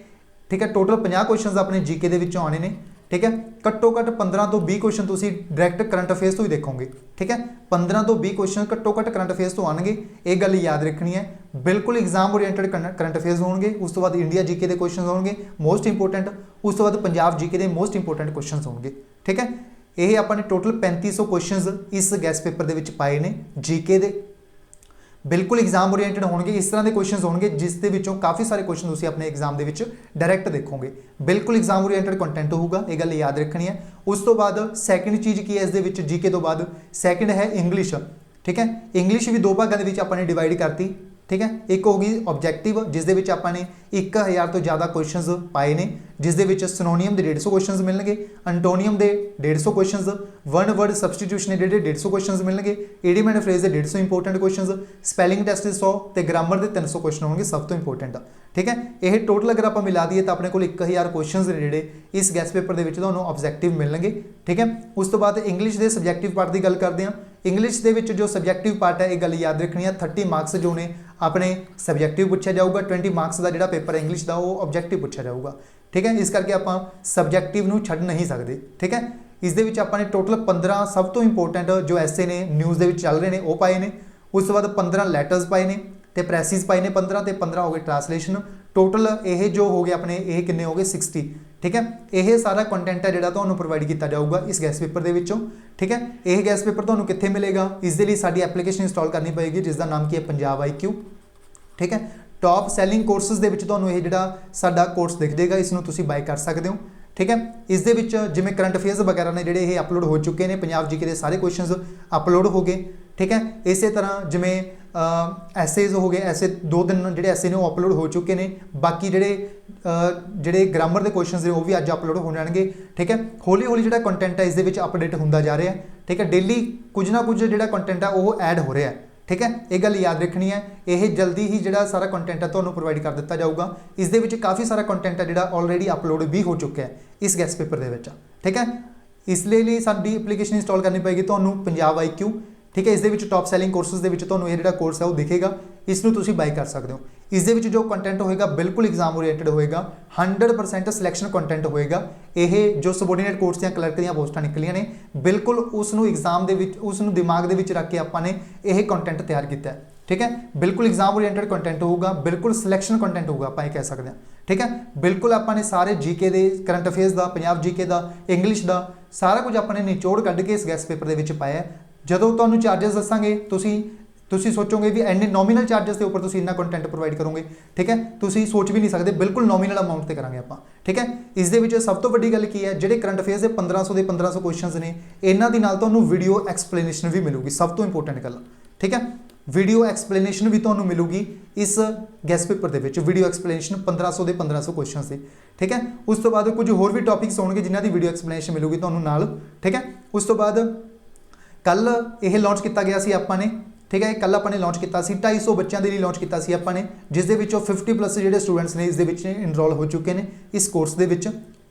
ठीक है, टोटल 50 क्वेश्चन अपने जीके के आने ने। ठीक है, घट्टो घट्ट 15 तो 20 क्वेश्चन तुसीं डायरैक्ट करंट अफेयर्स तो ही देखोगे। ठीक है, 15 तो 20 क्वेश्चन घट्टो घट्ट करंट अफेयर्स तो आएंगे, ये गल याद रखनी है। बिल्कुल एग्जाम ओरिएंटेड करंट अफेयर्स होंगे, उस तो बाद इंडिया जीके के क्वेश्चन होंगे मोस्ट इंपोर्टेंट, उस तो बाद पंजाब जीके के मोस्ट इंपोर्टेंट क्वेश्चन होंगे। ठीक है, ये अपने टोटल 3500 क्वेश्चन इस गैस पेपर के पाए ने जीके के, बिल्कुल एग्जाम ओरिएंटेड होंगे, इस तरह के क्वेश्चन होंगे जिस दे विचों काफ़ी सारे क्वेश्चन तुसीं अपने एग्जाम के विच डायरैक्ट देखोगे। बिल्कुल एग्जाम ओरिएंटेड कंटेंट होगा, ये गल याद रखनी है। उस तो बाद सैकेंड चीज़ की है इस दे विच जीके तो बाद सैकेंड है इंग्लिश। ठीक है, इंग्लिश भी 2 भागों के अपने डिवाइड करती। ठीक है, एक होगी ऑब्जैक्टिव जिस दे विच आपने 1000 तो ज़्यादा क्वेश्चन पाए ने, जिस दे विच सिनोनियम के 150 क्वेश्चन मिलणगे, अंटोनियम के 150 क्वेश्चन, वन वर्ड सबसटीट्यूशन के 150 क्वेश्चन मिलणगे, इडियम एंड फ्रेज के 150 इंपोर्टेंट क्वेश्चन, स्पैलिंग टेस्ट के 100 तो ग्रामर के 300 क्वेश्चन होंगे सब तो इंपोर्टेंट। ठीक है, यह टोटल अगर आप मिला दिए तो अपने को 1000 क्वेश्चन ने जोड़े इस गैस पेपर के ऑब्जैक्टिव मिलणगे। ठीक है, उस तो बाद इंग्लिश के सबजैक्टिव पार्ट की गल करते हैं। इंग्लिश के जो सबजैक्टिव पार्ट है, ये गल याद रखनी है, 30 मार्क्स जो ने अपने सबजैक्टिव पूछा जाऊगा, 20 मार्क्स का जो पेपर है इंग्लिश का वो ऑब्जैक्टिव पूछा जाऊगा। ठीक है, इस करके आप सबजैक्टिव नूं छड्ड नहीं सकते। ठीक है, इस दे विच आपने टोटल 15 सब तो इंपोर्टेंट जो ऐसे ने न्यूज़ के चल रहे हैं वो पाए ने, उस तो बाद 15 लैटर्स पाए ने, तो प्रैसिस पाए ने 15, तो 15 हो गए ट्रांसलेशन, टोटल ये जो हो गए अपने ये किन्ने हो गए 60। ठीक है, यह सारा कंटेंट है जिहड़ा तुहानूं प्रोवाइड किया जाऊगा इस गैस पेपर दे विचों। ठीक है, यह गैस पेपर तुहानूं कित्थे मिलेगा, इस दे लई साडी एप्लीकेशन इंस्टॉल करनी पएगी जिसका नाम की है पंजाब IQ। ठीक है, टॉप सैलिंग कोर्सेज दे विच तुहानूं यह जिहड़ा साडा कोर्स दिख जाएगा, इसनूं तुसीं बाय कर सकते हो। ठीक है, इस दे विच जिवें करंट अफेयर्स वगैरह ने जिहड़े ये अपलोड हो चुके हैं, पंजाब जीके के सारे क्वेश्चंस अपलोड हो गए। ठीक है, इस तरह जिवें एसेज हो गए, ऐसे 2-3 जिहड़े ऐसे ने वो अपलोड हो चुके हैं, बाकी जिहड़े ग्रामर के क्वेश्चंस ने वो भी अज अपलोड हो जाएंगे। ठीक है, हौली हौली जिहड़ा कंटेंट है इस दे विच अपडेट होंदा जा रहा है। ठीक है, डेली कुछ ना कुछ जिहड़ा कंटेंट है वो ऐड हो रहा है। ठीक है, एक गल याद रखनी है, यह जल्दी ही जिहड़ा सारा कंटेंट है तुहानूं प्रोवाइड कर दिता जाऊगा। इस दे विच काफ़ी सारा कंटेंट है जिहड़ा ऑलरेडी अपलोड भी हो चुका है इस गैस पेपर दे विच। ठीक है, इसलिए साडी एप्लीकेशन इंस्टॉल करनी पएगी तुहानूं पंजाब IQ। ठीक है, इस दे विच टॉप सैलिंग कोर्सेज दे विच तुहानूं ये जिहड़ा कोर्स है वो दिखेगा, इसनूं तुसीं बाय कर सकते हो। इस दे विच जो कंटेंट होएगा बिल्कुल एग्जाम ओरिएंटेड होएगा, 100% सिलैक्शन कंटेंट होएगा। यह जो सबोर्डीनेट कोर्स ਦੀਆਂ क्लर्क ਦੀਆਂ पोस्टां निकलियां ने बिल्कुल उसनूं एग्जाम दे विच उसनूं दिमाग दे विच रख के आपां ने यह कंटेंट तैयार किया है। ठीक है, बिल्कुल एग्जाम ओरिएंटेड कंटेंट होगा, बिल्कुल सिलैक्शन कंटेंट होगा, आपां ये कह सकते हैं। ठीक है, बिल्कुल आपां ने सारे जीके दे, करंट अफेयर्स का, पंजाब जीके का, इंग्लिश का सारा कुछ आपां ने निचोड़ कढ़ के इस गैस पेपर दे विच पाया है। जदों तुहानूं चार्जेस दसांगे तुसीं सोचोगे भी इन्ने नॉमिनल चार्जेस के उपर तुसीं इन्ना कंटेंट प्रोवाइड करोगे। ठीक है, तुसीं सोच भी नहीं सकते, बिल्कुल नॉमिनल अमाउंट ते करांगे आपां। ठीक है, इस दे विच सब तो वड्डी गल की है, जिहड़े करंट अफेयर्स के 1500 क्वेश्चंस ने, इन्हां दी नाल तुहानूं वीडियो एक्सप्लेनेशन भी मिलूगी। सब तो इंपोर्टेंट गल, ठीक है, वीडियो एक्सप्लेनेशन भी तुहानूं मिलूगी इस गैस पेपर दे विच। वीडियो एक्सप्लेनेशन 1500 क्वेश्चन से। ठीक है, उस तो बाद कुछ होर भी टॉपिक्स होणगे जिन्हां दी वीडियो एक्सप्लेनेशन मिलूगी तुहानूं नाल। ठीक है, उस तो बाद कल यह लॉन्च किया गया सी आपां ने। ठीक है, कल आपने लॉन्च किया 250 बच्चों के लिए लॉन्च किया सी आपां ने, जिस दे विचों 50+ जिहड़े स्टूडेंट्स ने इस दे विच इनरोल हो चुके हैं इस कोर्स दे विच।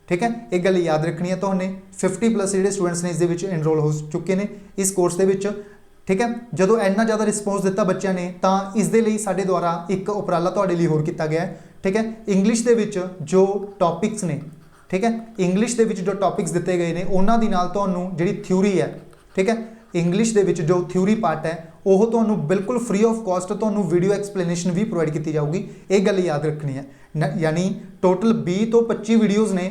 ठीक है, एक गल याद रखनी है तुहानूं, 50+ जिहड़े स्टूडेंट्स ने इस दे विच इनरोल हो चुके हैं इस कोर्स दे विच। ठीक है, जदों इन्ना ज़्यादा रिस्पॉन्स दिता बच्चों ने तो इस दे लई साडे द्वारा एक उपराला तुहाडे लई होर किया गया है। ठीक है, इंग्लिश दे विच जो टॉपिक्स ने, ठीक है, इंग्लिश दे विच जो टॉपिक्स दिते गए हैं उन्हां दी नाल तुहानूं जिहड़ी थ्योरी है, ठीक है, इंग्लिश दे विच जो थ्योरी पार्ट है वो तुहानूं बिल्कुल फ्री ऑफ कॉस्ट तुहानूं वीडियो एक्सप्लेनेशन भी प्रोवाइड की जाऊगी। एक गल याद रखनी है, यानी टोटल 20 तो 25 वीडियोज़ ने।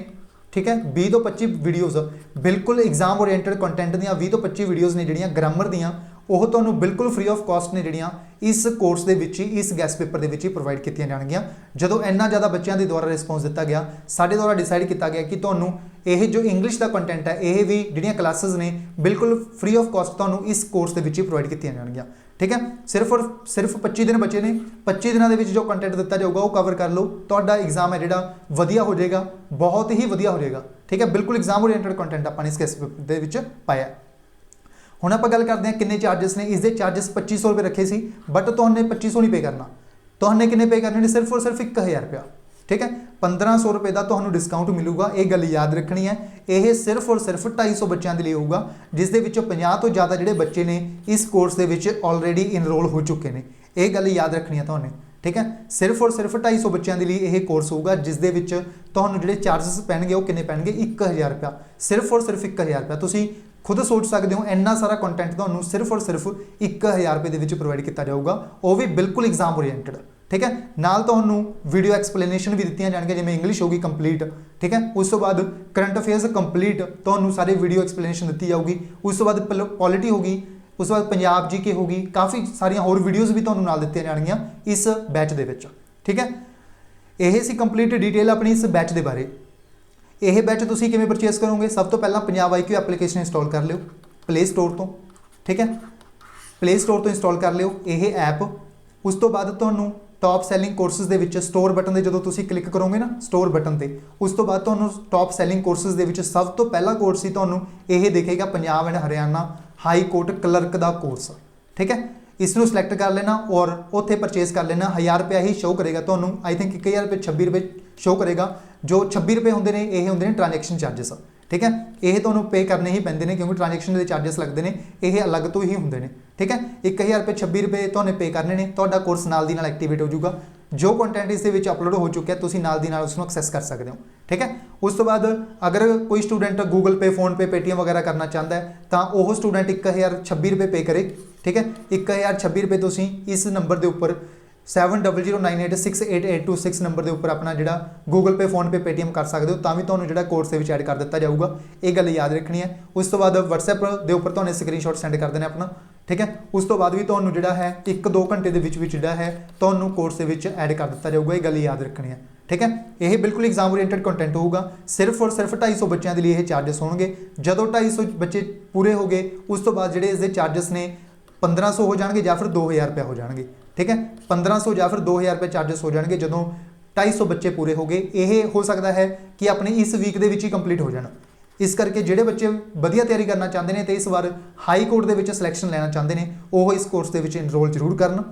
ठीक है, 20 तो 25 वीडियोज़ बिल्कुल एग्जाम ओरिएंटेड कंटेंट दियां 20 तो 25 वीडियोज़ ने जिहड़ियां ग्रामर दियां वो तुहानूं बिल्कुल फ्री ऑफ कॉस्ट ने जिहड़ियां इस कोर्स दे विच ही, इस गैस पेपर दे विच ही प्रोवाइड कीतियां जाणगियां। जदों इन्ना ज़्यादा बच्चों के द्वारा रिस्पॉन्स दिता गया, साडे द्वारा डिसाइड किया गया कि तुहानूं यह जो इंग्लिश का कंटेंट है यह भी जिहड़ियां क्लासेस ने बिल्कुल फ्री ऑफ कॉस्ट तुहानूं इस कोर्स दे विच ही प्रोवाइड कीतियां जाणगियां। ठीक है, सिर्फ और सिर्फ 25 दिन बचे ने, 25 दिनों के जो कंटेंट दिता जाऊगा वो कवर कर लो, तुहाडा एग्जाम है जिहड़ा वधिया हो जाएगा, बहुत ही वधिया हो जाएगा। ठीक है, बिल्कुल एग्जाम ओरिएंटेड कंटेंट आपां ने इस गैस पेपर दे विच पाया। हुण आपां गल करते हैं किन्ने चार्जिस ने। इसके चार्जिस 2500 रुपये रखे सी, बट तुहानूं 2500 नहीं पे करना, तुहानूं किन्ने पे करने ने, सिर्फ और सिर्फ 1000 रुपया। ठीक है, 1500 रुपये का तुहानूं डिस्काउंट मिलूगा। एक गल याद रखनी है, यह सिर्फ और सिर्फ 250 बच्चों के लिए होगा, जिस दे विचों 50 तो ज़्यादा जिहड़े बच्चे ने इस कोर्स दे विच ऑलरेडी इनरोल हो चुके हैं। एक गल याद रखनी है तुहानूं। ठीक है, सिर्फ और सिर्फ 250 बच्चों के लिए यह कोर्स होगा, जिस दे विच तुहानूं जिहड़े चार्जिस पैणगे वो किन्ने पैणगे, 1000 रुपया, सिर्फ और सिर्फ 1000 रुपया। तुसीं खुद सोच सकते हो, इन्ना सारा कंटेंट तुहानूं सिर्फ और सिर्फ 1000 रुपये दे विच प्रोवाइड किया जाऊगा, वो भी बिल्कुल एग्जाम ओरिएंटेड। ठीक है, नाल तुहानूं वीडियो एक्सप्लेनेशन भी दित्तियां जाणगियां, जिवें इंग्लिश होगी कंप्लीट। ठीक है, उस तो बाद करंट अफेयर्स कंप्लीट तुहानूं सारे वीडियो एक्सप्लेनेशन दी जाऊगी। उस तो बाद पॉलिटी होगी, उस तो बाद पंजाब जीके होगी, काफ़ी सारिया होर वीडियोज़ भी तुहानूं नाल दित्तियां जाणगियां इस बैच दे विच। ठीक है, यह सी कंप्लीट डिटेल अपनी इस बैच के बारे। यह बैच तुसीं किवें परचेस करोगे, सब तो पहला पंजाब IQ एप्लीकेशन इंस्टॉल कर लियो प्ले स्टोर तो। ठीक है, प्ले स्टोर तो इंस्टॉल कर लियो यह ऐप। उस तो बाद तुहानूं टॉप सैलिंग कोर्सेज दे विच स्टोर बटन दे जदों तुसीं क्लिक करोगे ना स्टोर बटन ते, उस तो बाद तुहानूं टॉप सैलिंग कोर्सेज दे विच सब तो पहला कोर्स ही तुहानूं यह दिखेगा, Punjab and Haryana high court clerk का कोर्स। ठीक है, इसनूं सिलेक्ट कर लेना और उत्थे परचेस कर लेना। 1000 रुपया ही शो करेगा तुहानूं, आई थिंक 1000 रुपये 26 रुपये शो करेगा। जो 26 रुपये होंदे ने ये होंदे ने ट्रांजैक्शन चार्जिस। ठीक है, ये तुहानूं पे करने ही पैंदे ने, क्योंकि ट्रांजैक्शन के चार्जिस लगते हैं, ये अलग तो ही होंदे ने। ठीक है, 1000 रुपये 26 रुपये तुहानूं पे करने ने, तुहाडा कोर्स नाल दी नाल एक्टिवेट हो जाऊगा। जो कंटेंट इस दे विच अपलोड हो चुका है तुसीं नाल दी नाल उसनूं एक्सैस कर सकते हो। ठीक है, उस तो बाद अगर कोई स्टूडेंट गूगल पे, फोन पे, पेटीएम वगैरह करना चाहता है तो वह स्टूडेंट 1026 रुपये पे करे। ठीक है, 1026 रुपये तुसीं इस नंबर के उपर 7009868826 नंबर के उपर अपना जोड़ा गूगल पे फोन पे पेटीएम कर सकते हो, तो भी तो जो कोर्स के ऐड कर दिता जाऊगा। ये गल याद रखनी है। उस तो बाद WhatsApp के उपर तो स्क्रीनशॉट सेंड कर देना अपना, ठीक है। उस तो बाद भी तो जोड़ा है 1-2 घंटे के जोड़ा है तो कोर्स के ऐड कर दिता जाऊगा। ये गल याद रखनी है, ठीक है। यह बिल्कुल एग्जाम ओरिएंटेड कंटेंट होगा। सिर्फ और सिर्फ 250 बच्चों के लिए चार्जिस होंगे। जदों 250 बच्चे पूरे हो गए उस तो बाद जोड़े इसके चार्जिस ने 1500 हो जाएंगे या फिर 2000 रुपये हो जाएंगे, ठीक है। 1500 या फिर 2000 रुपये चार्जिस हो जाएंगे जदों 250 बच्चे पूरे हो गए। ये हो सकता है कि अपने इस वीक के ही कंप्लीट हो जाए। इस करके जोड़े बच्चे वधिया तैयारी करना चाहते हैं तो इस बार हाई कोर्ट के सिलैक्शन लेना चाहते हैं वो इस कोर्स के इनरोल जरूर करन,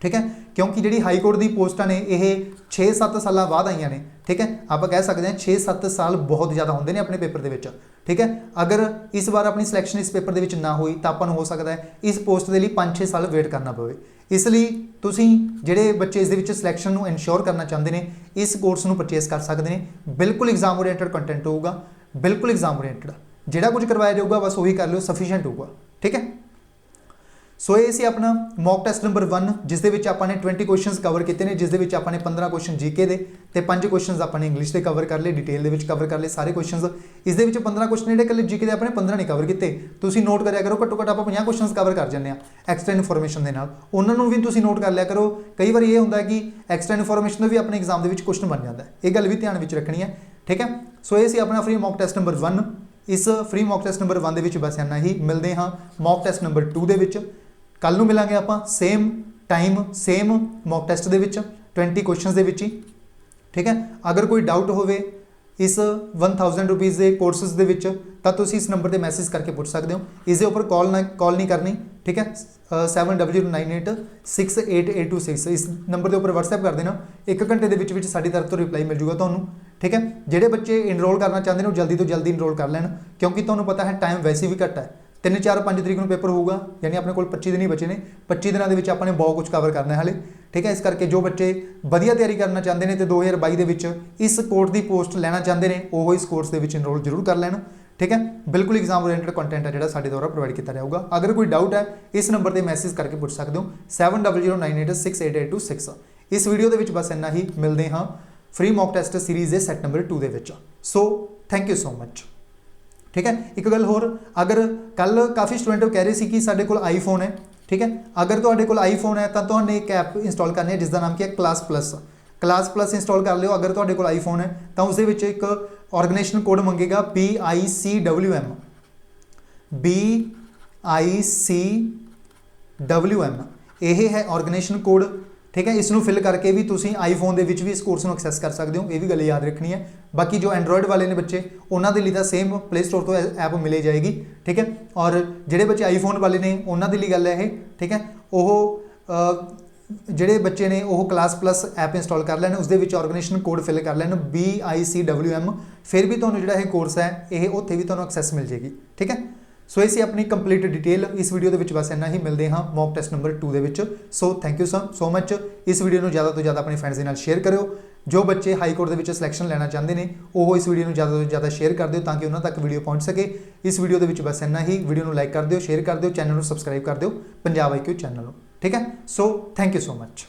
ठीक है। क्योंकि जी हाई कोर्ट की पोस्टां ने यह 6-7 साल बाद आईयां ने, ठीक है। आप कह सकते हैं 6-7 साल बहुत ज़्यादा होंगे ने अपने पेपर के, ठीक है। अगर इस बार अपनी सिलैक्शन इस पेपर के ना हुई तो अपन हो सकता है इस पोस्ट के लिए 5-6 साल वेट करना पवे। इसलिए तुसीं जिहड़े बच्चे इस सिलैक्शन को इनश्योर करना चाहते हैं इस कोर्स को परचेस कर सकते हैं। बिल्कुल एग्जाम ओरिएंटेड कंटेंट होगा, बिल्कुल एग्जाम ओरिएंटेड, जिहड़ा कुछ करवाया जाऊगा बस वही कर लो, सफिशिएंट होगा, ठीक है। सो ये सी अपना मॉक टेस्ट नंबर 1 जिस दे आपने 20 क्वेश्चन कवर किए हैं, जिस दे आपने 15 क्वेश्चन जीके दे ते 5 क्वेश्चन आपने इंग्लिश के कवर कर लिए, डिटेल के कवर कर लिए सारे क्वेश्चन। इस 15 क्वेश्चन जो कल जीके अपने 15 नहीं कवर किए, तुम नोट करा करो घट्टो घट्ट आप 50 क्वेश्चन कवर कर जाने एक्सट्रा इनफॉर्मेशन के नाल, उन्होंने भी तुम नोट कर लिया करो। कई बार ये होता है कि एक्सट्रा इनफॉर्मेशन भी अपने एग्जाम के क्वेश्चन बन जाता है, ये गल भी ध्यान में रखनी है, ठीक है। सो ये सी अपना फ्री मॉक टेस्ट नंबर 1। इस फ्री मॉक टेस्ट नंबर 1 के बस इन्ना ही। मिलते हाँ मॉक टेस्ट नंबर 2 के कल नूं मिलांगे आप same time same mock test के 20 क्वेश्चन के ही, ठीक है। अगर कोई डाउट होवे इस 1000 रुपीज़ के कोर्सिस के तो इस नंबर पर मैसेज करके पूछ सकते हो। इसके उपर कॉल नहीं करनी, ठीक है। 7009868826 इस नंबर के उपर WhatsApp कर देना। 1 घंटे के साडी तरफ तो रिप्लाई मिल जूगा तुहानूं, ठीक है। जिहड़े बच्चे इनरोल करना चाहते हैं जल्दी तो जल्दी इनरोल कर लैन, क्योंकि तुहानूं पता है टाइम वैसे भी घट है। 3-4-5 तरीक को पेपर होगा, यानी अपने को 25 दिन ही बचे ने। 25 दिनों के अपने बहुत कुछ कवर करना है हाले, ठीक है। इस करके जो बच्चे वधिया तैयारी करना चाहते हैं तो 2022 के इस कोर्स की पोस्ट लेना चाहते हैं वो इस कोर्स के इनरोल जरूर कर लैन, ठीक है। बिल्कुल एग्जाम ओरिएंटेड कंटेंट है जो साडे द्वारा प्रोवाइड किया जाऊगा। अगर कोई डाउट है इस नंबर पर मैसेज करके पूछ सकते हो 7009868826। इस वीडियो के बस इन्ना ही। मिलते हाँ फ्री मॉक टेस्ट सीरीज़ के सैट नंबर 2 के। So thank you so much, ठीक है। एक गल होर, अगर कल काफ़ी स्टूडेंट कह रहे थे कि साढ़े को आईफोन है, ठीक है। अगर तुहाडे कोल आईफोन है तो तुहानूं एक ऐप इंस्टॉल करनी है जिसका नाम क्या है क्लास प्लस इंस्टॉल कर लियो। अगर तुहाडे कोल आईफोन है तो उस एक ऑर्गेनाइजेशन कोड मंगेगा BICWM, यह है ऑर्गेनाइजेशन कोड, ठीक है। इसनों फिल करके भी तुसीं आईफोन के भी इस कोर्स को एक्सैस कर सकते हो। ये भी गल याद रखनी है। बाकी जो एंड्रॉयड वाले ने बच्चे उन्होंने लिए तो सेम प्ले स्टोर तो ऐप मिले जाएगी, ठीक है। और जोड़े बच्चे आईफोन वाले ने उन्होंने लिए गल है, ठीक है। वो जोड़े बच्चे ने वो क्लास प्लस ऐप इंस्टॉल कर लैन, उसके ऑर्गेनाइजेशन कोड फिल कर लैन BICWM, फिर भी तुहानूं जिहड़ा कोर्स है ये उत्थे भी तुहानूं एक्सैस मिल जाएगी, ठीक है। सो इसी अपनी कंप्लीट डिटेल इस वीडियो के बस इन्ना ही। मिलते हाँ मॉक टेस्ट नंबर 2 के। So thank you so much. इस वीडियो को ज़्यादा तो ज़्यादा अपने फ्रेंड्स के नाल शेयर करो। जो बच्चे हाई कोर्ट के सिलैक्शन लेना चाहते हैं वो इस वीडियो को ज़्यादा तो ज़्यादा शेयर कर दो ताकि उन्होंने तक वीडियो पहुँच सके। इस वीडियो के बस इन्ना ही। वीडियो को लाइक कर दो, शेयर कर दो, चैनल को सबसक्राइब कर दो पंजाब IQ चैनल, ठीक है। So thank you so much.